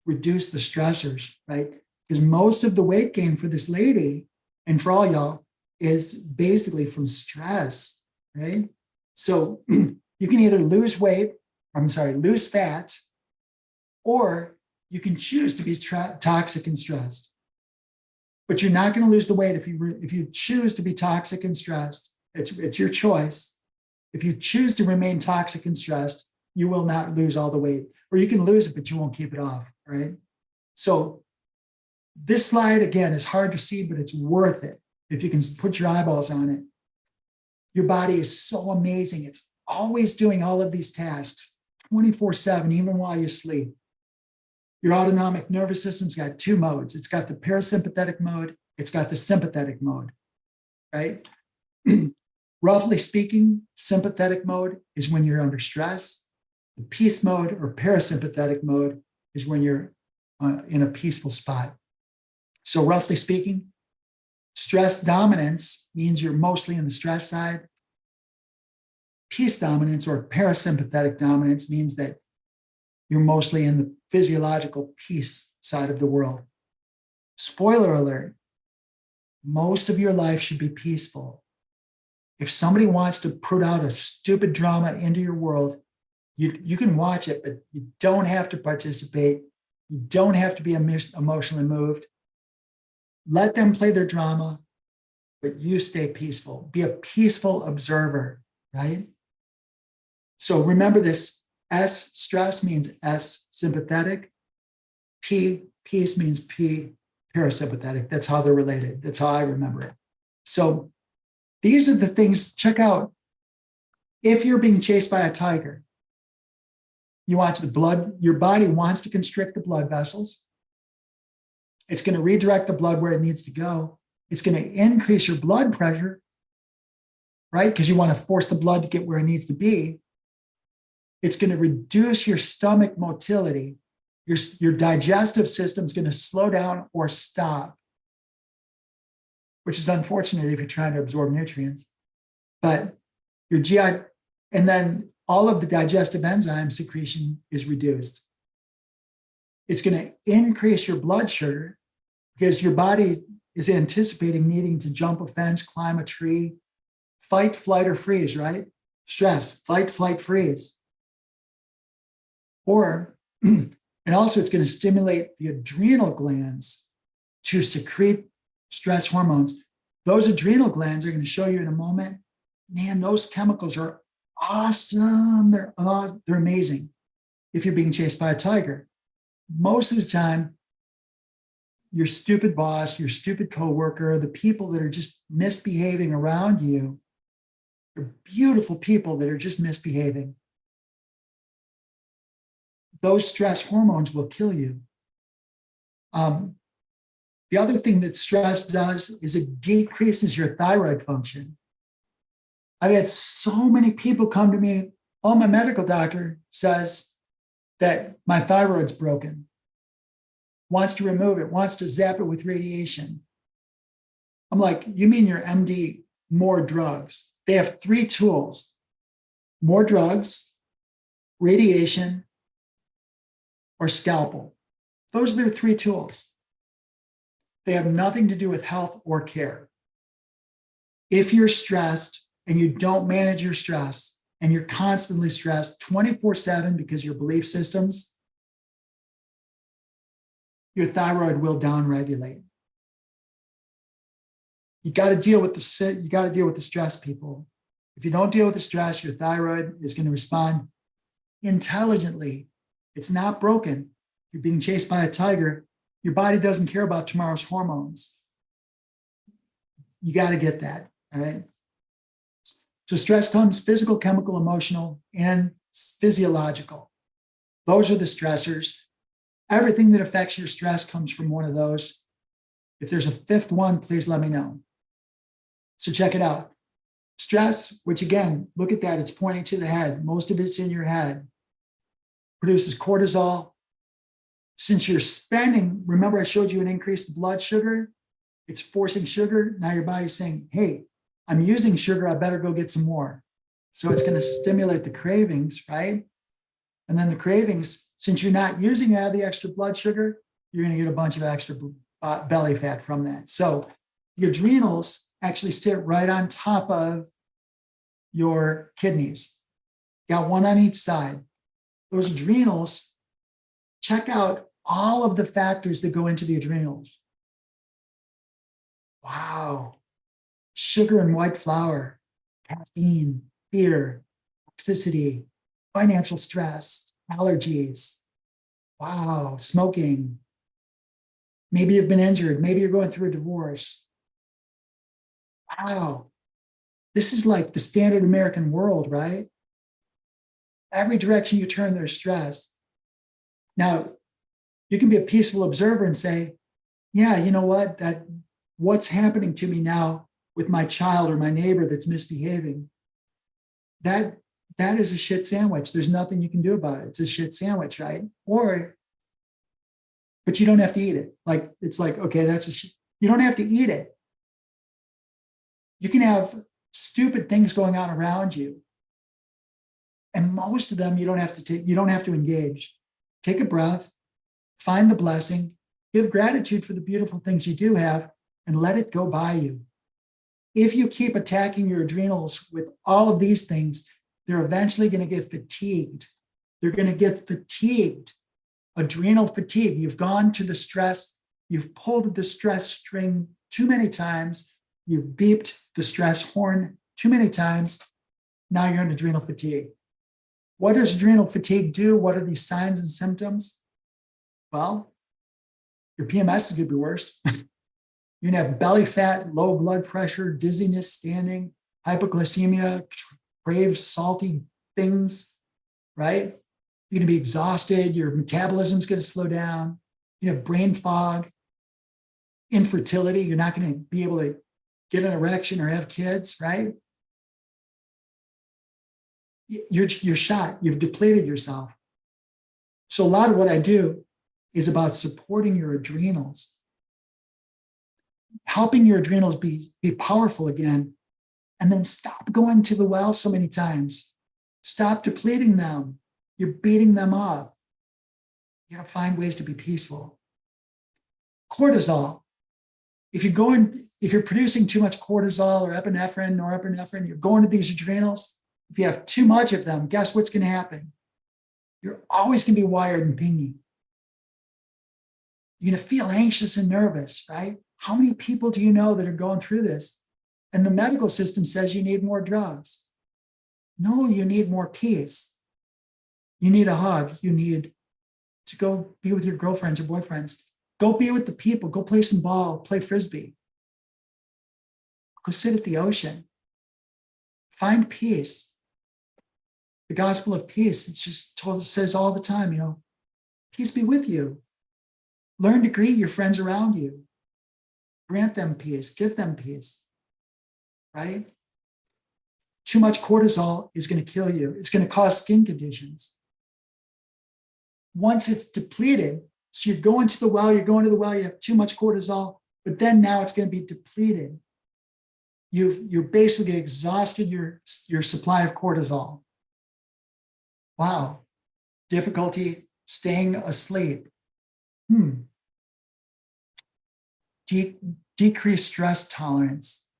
Speaker 1: reduced the stressors, right? Because most of the weight gain for this lady and for all y'all is basically from stress, right? So you can either lose fat, or you can choose to be toxic and stressed. But you're not going to lose the weight if you choose to be toxic and stressed. It's your choice. If you choose to remain toxic and stressed, you will not lose all the weight, or you can lose it, but you won't keep it off, right? So this slide, again, is hard to see, but it's worth it if you can put your eyeballs on it. Your body is so amazing. It's always doing all of these tasks 24/7, even while you sleep. Your autonomic nervous system's got two modes. It's got the parasympathetic mode. It's got the sympathetic mode, right? Roughly speaking, sympathetic mode is when you're under stress. The peace mode or parasympathetic mode is when you're in a peaceful spot. So roughly speaking, stress dominance means you're mostly in the stress side. Peace dominance or parasympathetic dominance means that you're mostly in the physiological peace side of the world. Spoiler alert, most of your life should be peaceful. If somebody wants to put out a stupid drama into your world, you can watch it, but you don't have to participate. You don't have to be emotionally moved. Let them play their drama, but you stay peaceful. Be a peaceful observer, right? So remember this, S, stress, means S, sympathetic. P, peace, means P, parasympathetic. That's how they're related. That's how I remember it. So these are the things, check out. If you're being chased by a tiger, you watch the blood, your body wants to constrict the blood vessels. It's going to redirect the blood where it needs to go. It's going to increase your blood pressure, right? Because you want to force the blood to get where it needs to be. It's going to reduce your stomach motility. Your digestive system is going to slow down or stop, which is unfortunate if you're trying to absorb nutrients. But your GI, and then all of the digestive enzyme secretion is reduced. It's going to increase your blood sugar because your body is anticipating needing to jump a fence, climb a tree, fight, flight, or freeze, right? Stress, fight, flight, freeze. Or, and also it's going to stimulate the adrenal glands to secrete stress hormones. Those adrenal glands are going to show you in a moment. Man, those chemicals are awesome. They're amazing if you're being chased by a tiger. Most of the time, your stupid boss, your stupid coworker, the people that are just misbehaving around you, they're beautiful people that are just misbehaving. Those stress hormones will kill you. The other thing that stress does is it decreases your thyroid function. I've had so many people come to me, oh, my medical doctor says that my thyroid's broken, wants to remove it, wants to zap it with radiation. I'm like, you mean your MD, more drugs? They have three tools: more drugs, radiation, or scalpel. Those are their three tools. They have nothing to do with health or care. If you're stressed and you don't manage your stress and you're constantly stressed 24/7 because your belief systems, your thyroid will downregulate. You got to deal with the stress, people. If you don't deal with the stress, your thyroid is going to respond intelligently. It's not broken. If you're being chased by a tiger, your body doesn't care about tomorrow's hormones. You got to get that, all right? So stress comes physical, chemical, emotional, and physiological. Those are the stressors. Everything that affects your stress comes from one of those. If there's a fifth one, please let me know. So check it out. Stress, which again, look at that, it's pointing to the head. Most of it's in your head. Produces cortisol. Since you're spending, remember I showed you an increased blood sugar? It's forcing sugar. Now your body's saying, hey, I'm using sugar, I better go get some more. So it's going to stimulate the cravings, right? And then the cravings, since you're not using all the extra blood sugar, you're going to get a bunch of extra belly fat from that. So your adrenals actually sit right on top of your kidneys. Got one on each side. Those adrenals, check out all of the factors that go into the adrenals. Wow. Sugar and white flour, caffeine, fear, toxicity, financial stress, allergies. Wow, smoking. Maybe you've been injured. Maybe you're going through a divorce. Wow. This is like the standard American world, right? Every direction you turn, there's stress. Now, you can be a peaceful observer and say, yeah, you know what? That what's happening to me now with my child or my neighbor that's misbehaving, that is a shit sandwich. There's nothing you can do about it. It's a shit sandwich, right? But you don't have to eat it. Like, it's like, okay, you don't have to eat it. You can have stupid things going on around you. And most of them you don't have to engage. Take a breath, find the blessing, give gratitude for the beautiful things you do have, and let it go by you. If you keep attacking your adrenals with all of these things, they're eventually going to get fatigued. They're going to get fatigued, adrenal fatigue. You've gone to the stress, you've pulled the stress string too many times, you've beeped the stress horn too many times. Now you're in adrenal fatigue. What does adrenal fatigue do? What are these signs and symptoms? Well, your PMS is going to be worse. You're going to have belly fat, low blood pressure, dizziness, standing, hypoglycemia, crave salty things, right? You're going to be exhausted. Your metabolism's going to slow down. You have brain fog, infertility. You're not going to be able to get an erection or have kids, right? You're shot. You've depleted yourself. So a lot of what I do is about supporting your adrenals, helping your adrenals be powerful again, and then stop going to the well so many times. Stop depleting them. You're beating them up. You got to find ways to be peaceful. Cortisol. If you're producing too much cortisol or epinephrine, you're going to these adrenals. If you have too much of them, guess what's going to happen? You're always going to be wired and pingy. You're going to feel anxious and nervous, right? How many people do you know that are going through this? And the medical system says you need more drugs. No, you need more peace. You need a hug. You need to go be with your girlfriends or boyfriends. Go be with the people. Go play some ball, play frisbee. Go sit at the ocean. Find peace. The gospel of peace, it's just says all the time, peace be with you. Learn to greet your friends around you. Grant them peace, give them peace, right? Too much cortisol is going to kill you. It's going to cause skin conditions. Once it's depleted, so you're going to the well, you have too much cortisol, but then now it's going to be depleted. You're basically exhausted your supply of cortisol. Wow. Difficulty staying asleep. Decreased stress tolerance.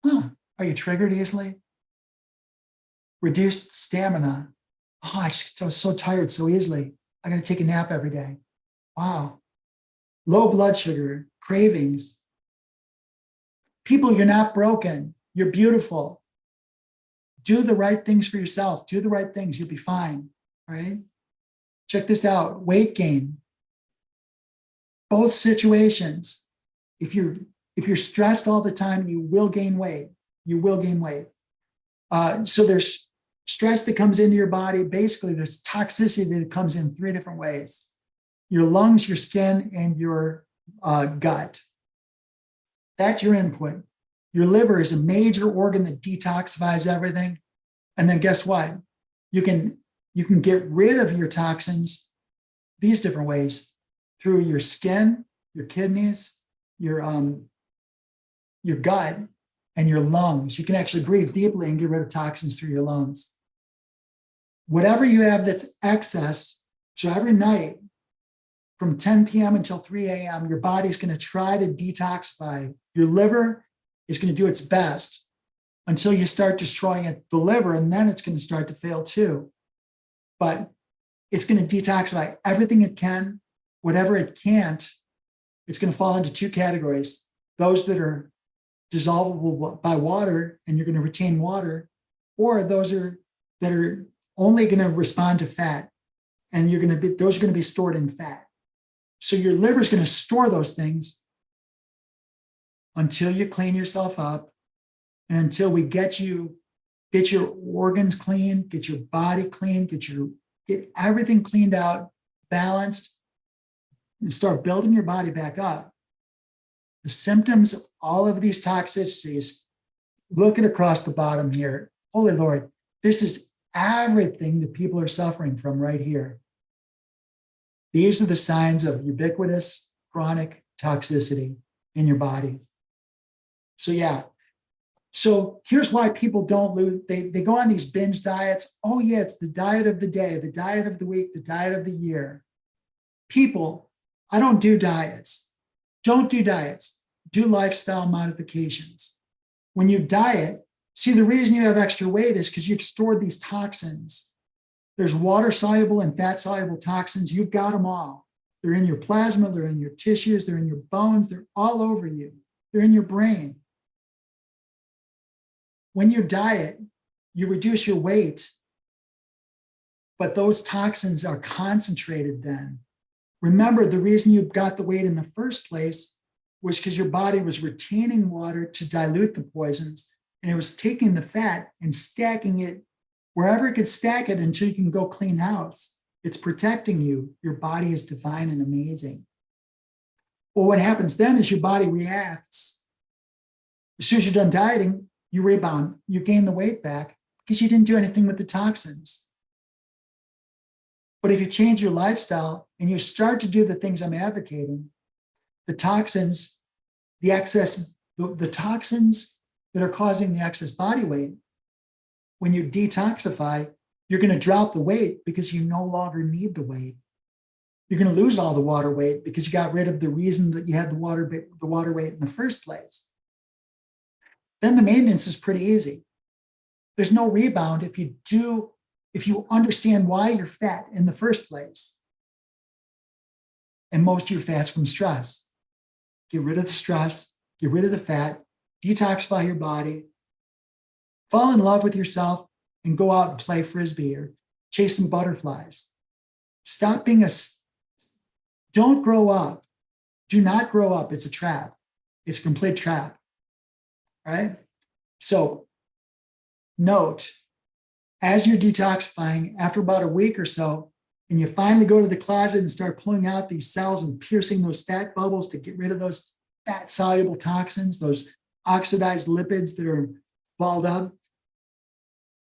Speaker 1: Are you triggered easily? Reduced stamina. Oh, I was so tired so easily. I got to take a nap every day. Wow. Low blood sugar, cravings. People, you're not broken. You're beautiful. Do the right things for yourself. Do the right things. You'll be fine. All right. Check this out. Weight gain. Both situations. If you're stressed all the time, you will gain weight. You will gain weight. So there's stress that comes into your body. Basically, there's toxicity that comes in 3 different ways: your lungs, your skin, and your gut. That's your input. Your liver is a major organ that detoxifies everything. And then guess what? You can get rid of your toxins these different ways: through your skin, your kidneys, your gut, and your lungs. You can actually breathe deeply and get rid of toxins through your lungs. Whatever you have that's excess, so every night from 10 p.m. until 3 a.m., your body's going to try to detoxify. Your liver is going to do its best until you start destroying the liver, and then it's going to start to fail too. But it's going to detoxify everything it can. Whatever it can't, it's going to fall into two categories. Those that are dissolvable by water, and you're going to retain water, or those that are only going to respond to fat, and those are going to be stored in fat. So your liver is going to store those things until you clean yourself up, and until we get your organs clean, get your body clean, get everything cleaned out, balanced, and start building your body back up. The symptoms of all of these toxicities, looking across the bottom here, holy Lord, this is everything that people are suffering from right here. These are the signs of ubiquitous chronic toxicity in your body. So yeah. So here's why people don't lose. They go on these binge diets. Oh yeah, it's the diet of the day, the diet of the week, the diet of the year. People, I don't do diets. Don't do diets. Do lifestyle modifications. When you diet, see, the reason you have extra weight is because you've stored these toxins. There's water-soluble and fat-soluble toxins. You've got them all. They're in your plasma, they're in your tissues, they're in your bones, they're all over you. They're in your brain. When you diet, you reduce your weight, but those toxins are concentrated then. Remember, the reason you got the weight in the first place was because your body was retaining water to dilute the poisons, and it was taking the fat and stacking it wherever it could stack it until you can go clean house. It's protecting you. Your body is divine and amazing. Well, what happens then is your body reacts. As soon as you're done dieting, you rebound, you gain the weight back because you didn't do anything with the toxins. But if you change your lifestyle and you start to do the things I'm advocating, the toxins, the excess, the toxins that are causing the excess body weight, when you detoxify, you're going to drop the weight because you no longer need the weight. You're going to lose all the water weight because you got rid of the reason that you had the water weight in the first place. Then the maintenance is pretty easy. There's no rebound if you understand why you're fat in the first place. And most of your fat's from stress. Get rid of the stress, get rid of the fat, detoxify your body, fall in love with yourself, and go out and play frisbee or chase some butterflies. Stop being don't grow up. Do not grow up. It's a trap. It's a complete trap. Right? So note, as you're detoxifying, after about a week or so, and you finally go to the closet and start pulling out these cells and piercing those fat bubbles to get rid of those fat soluble toxins, those oxidized lipids that are balled up,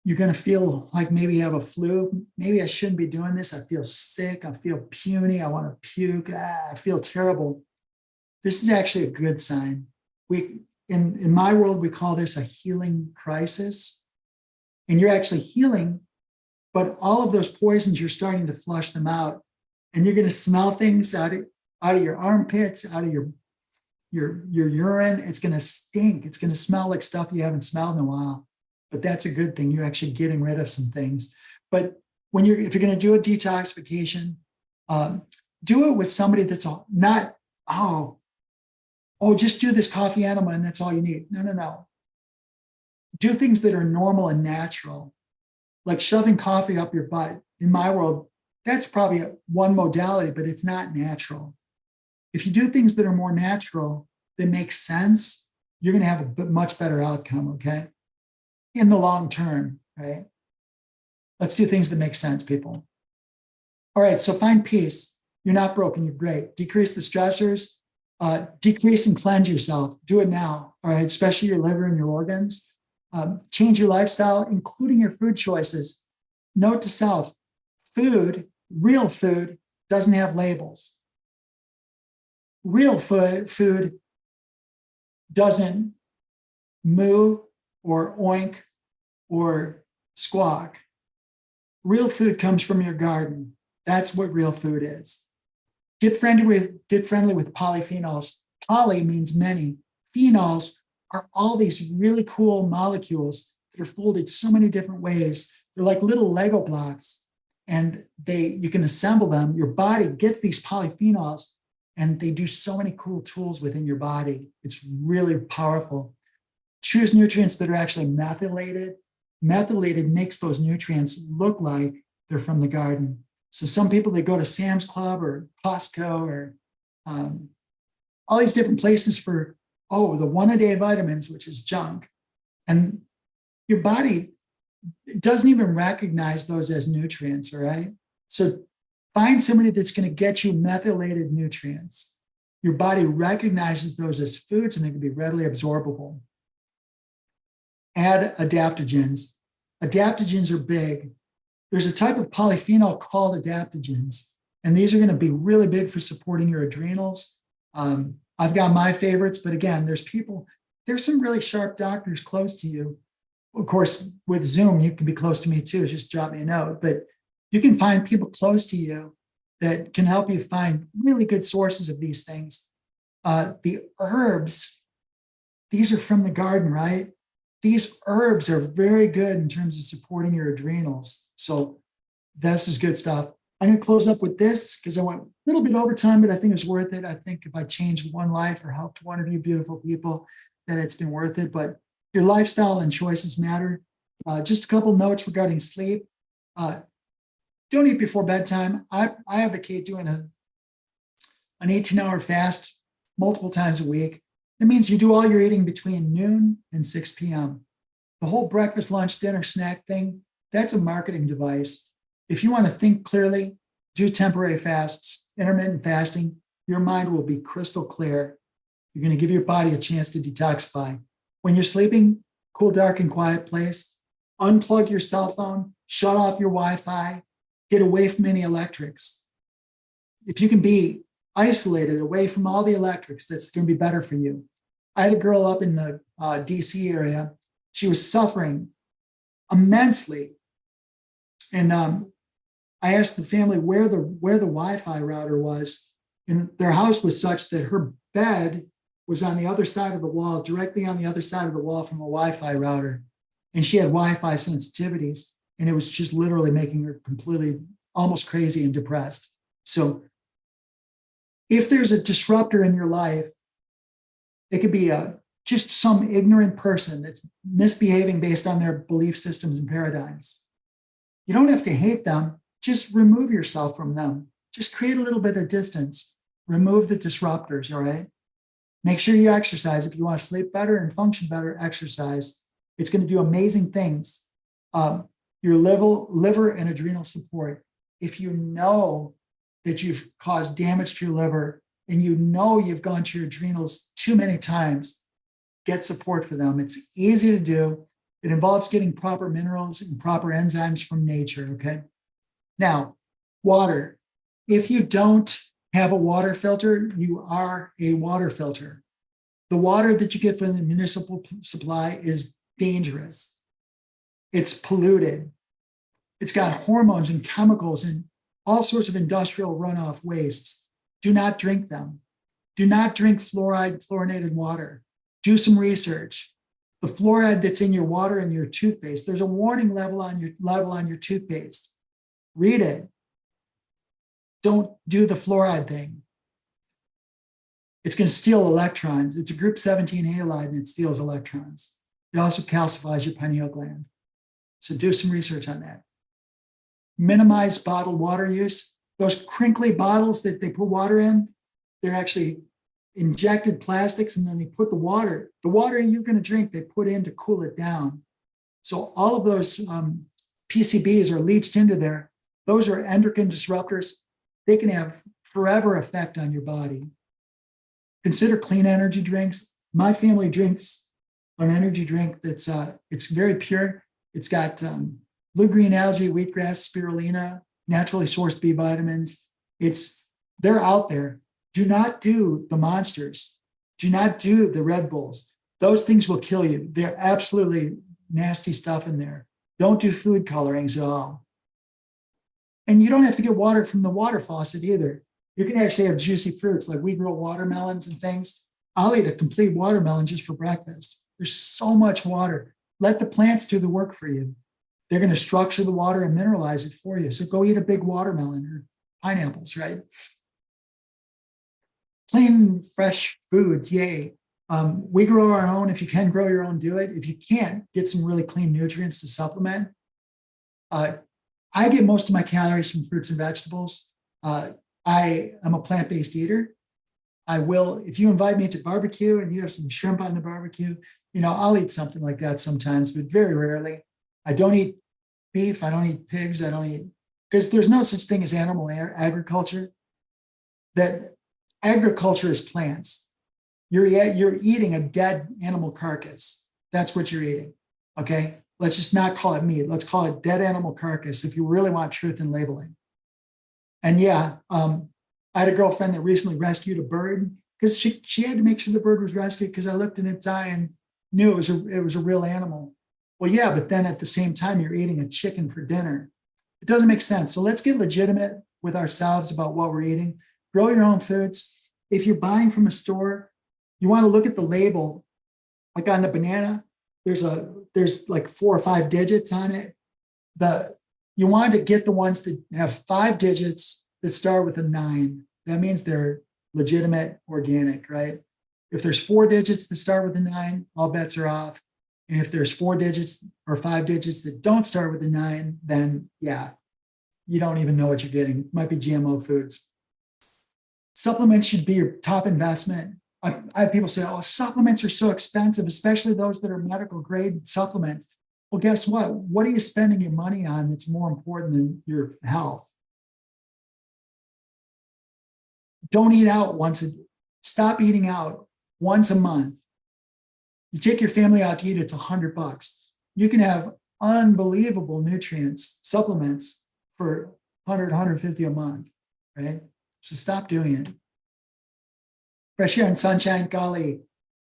Speaker 1: you're going to feel like maybe you have a flu. Maybe I shouldn't be doing this. I feel sick. I feel puny. I want to puke. I feel terrible. This is actually a good sign. In my world, we call this a healing crisis. And you're actually healing, but all of those poisons, you're starting to flush them out. And you're going to smell things out of your armpits, out of your urine. It's going to stink. It's going to smell like stuff you haven't smelled in a while. But that's a good thing. You're actually getting rid of some things. But if you're going to do a detoxification, do it with somebody that's not, just do this coffee enema and that's all you need. No. Do things that are normal and natural, like shoving coffee up your butt. In my world, that's probably one modality, but it's not natural. If you do things that are more natural, that make sense, you're going to have a much better outcome, okay? In the long term, right? Let's do things that make sense, people. All right, so find peace. You're not broken, you're great. Decrease the stressors, decrease and cleanse yourself. Do it now, all right? Especially your liver and your organs. Change your lifestyle, including your food choices. Note to self, real food doesn't have labels. Real food doesn't moo or oink or squawk. Real food comes from your garden. That's what real food is. Get friendly with polyphenols. Poly means many. Phenols are all these really cool molecules that are folded so many different ways. They're like little Lego blocks, and you can assemble them. Your body gets these polyphenols, and they do so many cool tools within your body. It's really powerful. Choose nutrients that are actually methylated. Methylated makes those nutrients look like they're from the garden. So some people, they go to Sam's Club or Costco or all these different places for, the one-a-day vitamins, which is junk. And your body doesn't even recognize those as nutrients, all right? So find somebody that's going to get you methylated nutrients. Your body recognizes those as foods and they can be readily absorbable. Add adaptogens. Adaptogens are big. There's a type of polyphenol called adaptogens, and these are going to be really big for supporting your adrenals. I've got my favorites, but again, there's some really sharp doctors close to you. Of course, with Zoom, you can be close to me too. Just drop me a note, but you can find people close to you that can help you find really good sources of these things. The herbs, these are from the garden, right? These herbs are very good in terms of supporting your adrenals. So this is good stuff. I'm going to close up with this because I went a little bit over time, but I think it's worth it. I think if I changed one life or helped one of you beautiful people, that it's been worth it. But your lifestyle and choices matter. Just a couple notes regarding sleep. Don't eat before bedtime. I advocate doing an 18-hour fast multiple times a week. It means you do all your eating between noon and 6 p.m. The whole breakfast, lunch, dinner, snack thing, that's a marketing device. If you want to think clearly, do temporary fasts, intermittent fasting, your mind will be crystal clear. You're going to give your body a chance to detoxify. When you're sleeping, cool, dark, and quiet place, unplug your cell phone, shut off your Wi-Fi, get away from any electrics. If you can be isolated away from all the electrics, that's going to be better for you. I had a girl up in the DC area. She was suffering immensely. And I asked the family where the Wi-Fi router was. And their house was such that her bed was on the other side of the wall, directly on the other side of the wall from a Wi-Fi router. And she had Wi-Fi sensitivities. And it was just literally making her completely almost crazy and depressed. So if there's a disruptor in your life, it could be just some ignorant person that's misbehaving based on their belief systems and paradigms. You don't have to hate them. Just remove yourself from them. Just create a little bit of distance. Remove the disruptors, all right? Make sure you exercise. If you want to sleep better and function better, exercise. It's going to do amazing things. Your liver and adrenal support. If you know that you've caused damage to your liver and you know you've gone to your adrenals too many times, get support for them. It's easy to do. It involves getting proper minerals and proper enzymes from nature, okay? Now, water. If you don't have a water filter, you are a water filter. The water that you get from the municipal supply is dangerous. It's polluted. It's got hormones and chemicals and all sorts of industrial runoff wastes. Do not drink them. Do not drink fluorinated water. Do some research. The fluoride that's in your water and your toothpaste, there's a warning level on your toothpaste. Read it. Don't do the fluoride thing. It's going to steal electrons. It's a group 17 halide and it steals electrons. It also calcifies your pineal gland. So do some research on that. Minimize bottled water use. Those crinkly bottles that they put water in, they're actually injected plastics, and then they put the water you're going to drink, they put in to cool it down. So all of those PCBs are leached into there. Those are endocrine disruptors. They can have forever effect on your body. Consider clean energy drinks. My family drinks an energy drink that's it's very pure. It's got blue-green algae, wheatgrass, spirulina, naturally sourced B vitamins. They're out there. Do not do the monsters. Do not do the Red Bulls. Those things will kill you. They're absolutely nasty stuff in there. Don't do food colorings at all. And you don't have to get water from the water faucet either. You can actually have juicy fruits, like we grow watermelons and things. I'll eat a complete watermelon just for breakfast. There's so much water. Let the plants do the work for you. They're going to structure the water and mineralize it for you. So go eat a big watermelon or pineapples, right? Plain, fresh foods, yay. We grow our own. If you can grow your own, do it. If you can't, get some really clean nutrients to supplement. I get most of my calories from fruits and vegetables. I am a plant-based eater. I will, if you invite me to barbecue and you have some shrimp on the barbecue, I'll eat something like that sometimes, but very rarely. I don't eat beef. I don't eat pigs. I don't eat, because there's no such thing as animal agriculture. That agriculture is plants. You're eating a dead animal carcass. That's what you're eating. Okay. Let's just not call it meat. Let's call it dead animal carcass if you really want truth in labeling. And yeah, I had a girlfriend that recently rescued a bird because she had to make sure the bird was rescued because I looked in its eye and knew it was a real animal. Well, yeah, but then at the same time, you're eating a chicken for dinner. It doesn't make sense. So let's get legitimate with ourselves about what we're eating. Grow your own foods. If you're buying from a store, you want to look at the label. Like on the banana, there's like 4 or 5 digits on it. You want to get the ones that have 5 digits that start with a 9. That means they're legitimate, organic, right? If there's 4 digits that start with a 9, all bets are off. And if there's 4 digits or 5 digits that don't start with a 9, then yeah, you don't even know what you're getting. It might be GMO foods. Supplements should be your top investment. I have people say, oh, supplements are so expensive, especially those that are medical grade supplements. Well, guess what? What are you spending your money on that's more important than your health? Don't eat out stop eating out once a month. You take your family out to eat, it's $100. You can have unbelievable nutrients, supplements for 100, 150 a month, right? So stop doing it. Fresh air and sunshine, golly,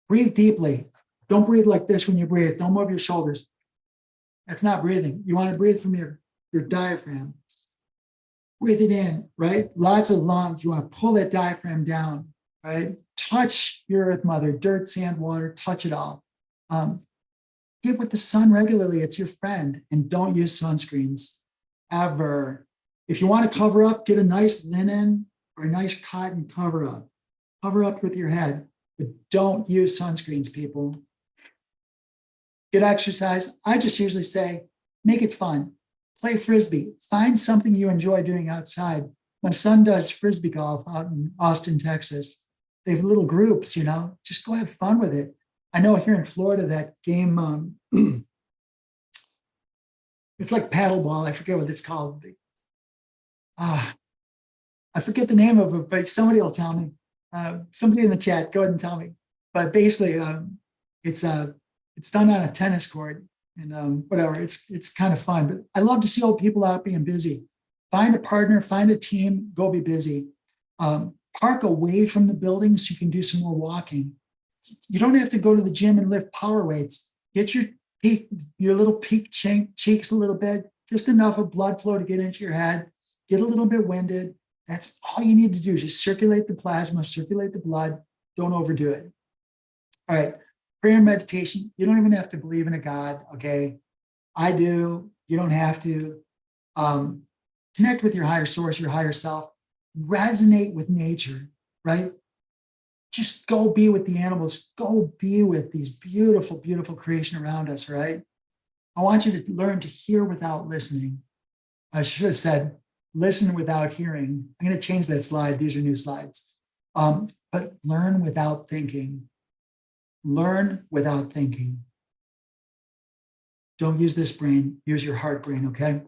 Speaker 1: breathe deeply. Don't breathe like this when you breathe. Don't move your shoulders. That's not breathing. You want to breathe from your diaphragm. Breathe it in, right? Lots of lungs. You want to pull that diaphragm down, right? Touch your earth mother, dirt, sand, water, touch it all. Get with the sun regularly. It's your friend. And don't use sunscreens ever. If you want to cover up, get a nice linen or a nice cotton cover up. Cover up with your head, but don't use sunscreens, people. Get exercise. I just usually say, make it fun. Play Frisbee. Find something you enjoy doing outside. My son does Frisbee golf out in Austin, Texas. They have little groups, just go have fun with it. I know here in Florida, that game, it's like paddleball. I forget what it's called. I forget the name of it, but somebody will tell me. Somebody in the chat, go ahead and tell me. But basically, it's done on a tennis court and whatever. It's kind of fun. But I love to see old people out being busy. Find a partner, find a team, go be busy. Park away from the building so you can do some more walking. You don't have to go to the gym and lift power weights. Get your little peak cheeks a little bit, just enough of blood flow to get into your head. Get a little bit winded. That's all you need to do is just circulate the plasma, circulate the blood. Don't overdo it. All right. Prayer and meditation. You don't even have to believe in a God. Okay. I do. You don't have to. Connect with your higher source, your higher self. Resonate with nature, right? Just go be with the animals. Go be with these beautiful, beautiful creation around us, right? I want you to learn to hear without listening. I should have said, listen without hearing. I'm going to change that slide. These are new slides. But learn without thinking. Learn without thinking. Don't use this brain. Use your heart brain, okay?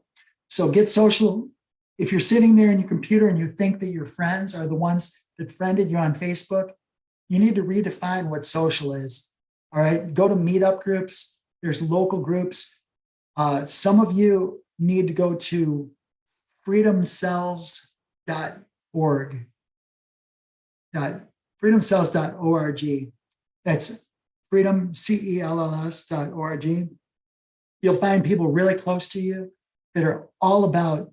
Speaker 1: So get social. If you're sitting there in your computer and you think that your friends are the ones that friended you on Facebook, you need to redefine what social is, all right? Go to meetup groups. There's local groups. Some of you need to go to freedomcells.org. Freedomcells.org. That's freedomcells.org. You'll find people really close to you that are all about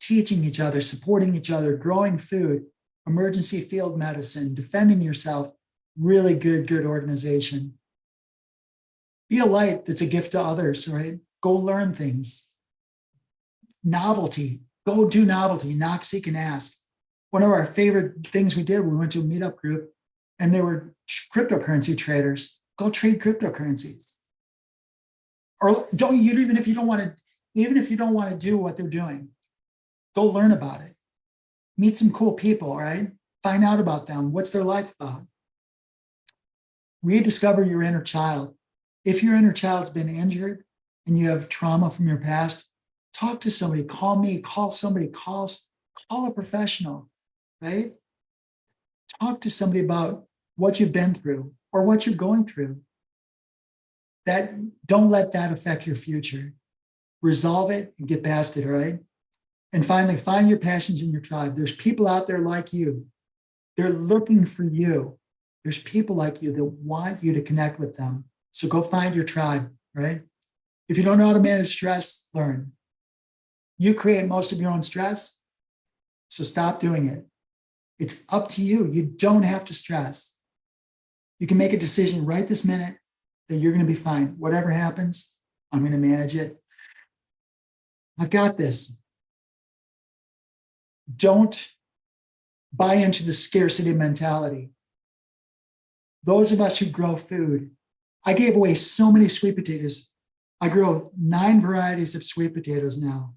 Speaker 1: teaching each other, supporting each other, growing food, emergency field medicine, defending yourself. Really good organization. Be a light that's a gift to others, right? Go learn things. Novelty. Go do novelty. Knock, seek, and ask. One of our favorite things we did, we went to a meetup group and they were cryptocurrency traders. Go trade cryptocurrencies. Or don't, even if you don't want to do what they're doing, go learn about it. Meet some cool people, right? Find out about them. What's their life about? Rediscover your inner child. If your inner child's been injured and you have trauma from your past, talk to somebody, call me, call somebody, call a professional, right? Talk to somebody about what you've been through or what you're going through. Don't let that affect your future. Resolve it and get past it, all right? And finally, find your passions in your tribe. There's people out there like you. They're looking for you. There's people like you that want you to connect with them. So go find your tribe, right? If you don't know how to manage stress, learn. You create most of your own stress, so stop doing it. It's up to you. You don't have to stress. You can make a decision right this minute that you're going to be fine. Whatever happens, I'm going to manage it. I've got this. Don't buy into the scarcity mentality. Those of us who grow food, I gave away so many sweet potatoes. I grow 9 varieties of sweet potatoes now.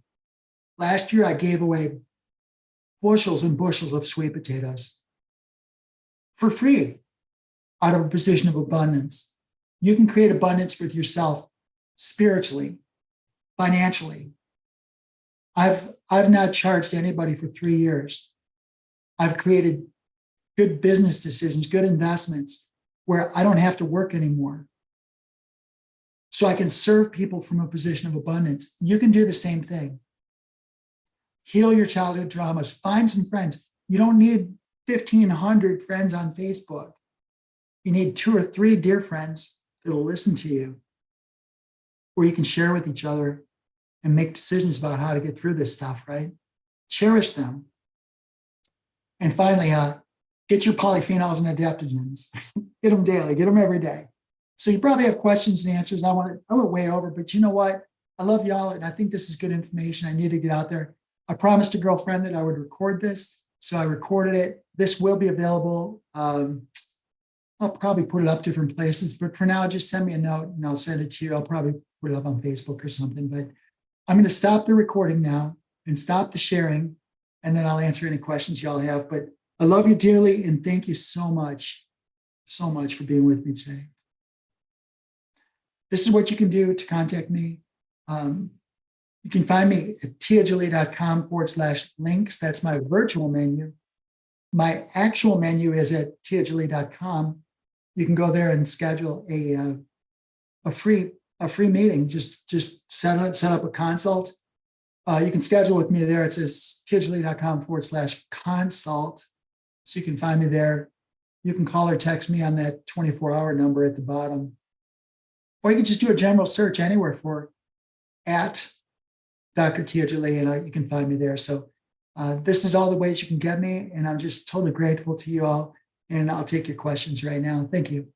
Speaker 1: Last year, I gave away bushels and bushels of sweet potatoes for free out of a position of abundance. You can create abundance with yourself spiritually, financially. I've not charged anybody for 3 years. I've created good business decisions, good investments where I don't have to work anymore. So I can serve people from a position of abundance. You can do the same thing. Heal your childhood traumas. Find some friends. You don't need 1,500 friends on Facebook. You need 2 or 3 dear friends that'll listen to you, where you can share with each other and make decisions about how to get through this stuff, right? Cherish them. And finally, get your polyphenols and adaptogens. Get them daily, get them every day. So you probably have questions and answers. I went way over, but you know what? I love y'all, and I think this is good information. I need to get out there. I promised a girlfriend that I would record this, so I recorded it. This will be available. I'll probably put it up different places, but for now, just send me a note and I'll send it to you. I'll probably put it up on Facebook or something, but I'm going to stop the recording now and stop the sharing, and then I'll answer any questions y'all have. But I love you dearly, and thank you so much for being with me today. This is what you can do to contact me. You can find me at tiajolie.com/links. That's my virtual menu. My actual menu is at tiajolie.com. You can go there and schedule a free meeting. Just set up a consult. You can schedule with me there. It says tiajolie.com/consult. So you can find me there. You can call or text me on that 24-hour number at the bottom. Or you can just do a general search anywhere for at Dr. Tia Jolie, and you can find me there. So this is all the ways you can get me, and I'm just totally grateful to you all. And I'll take your questions right now. Thank you.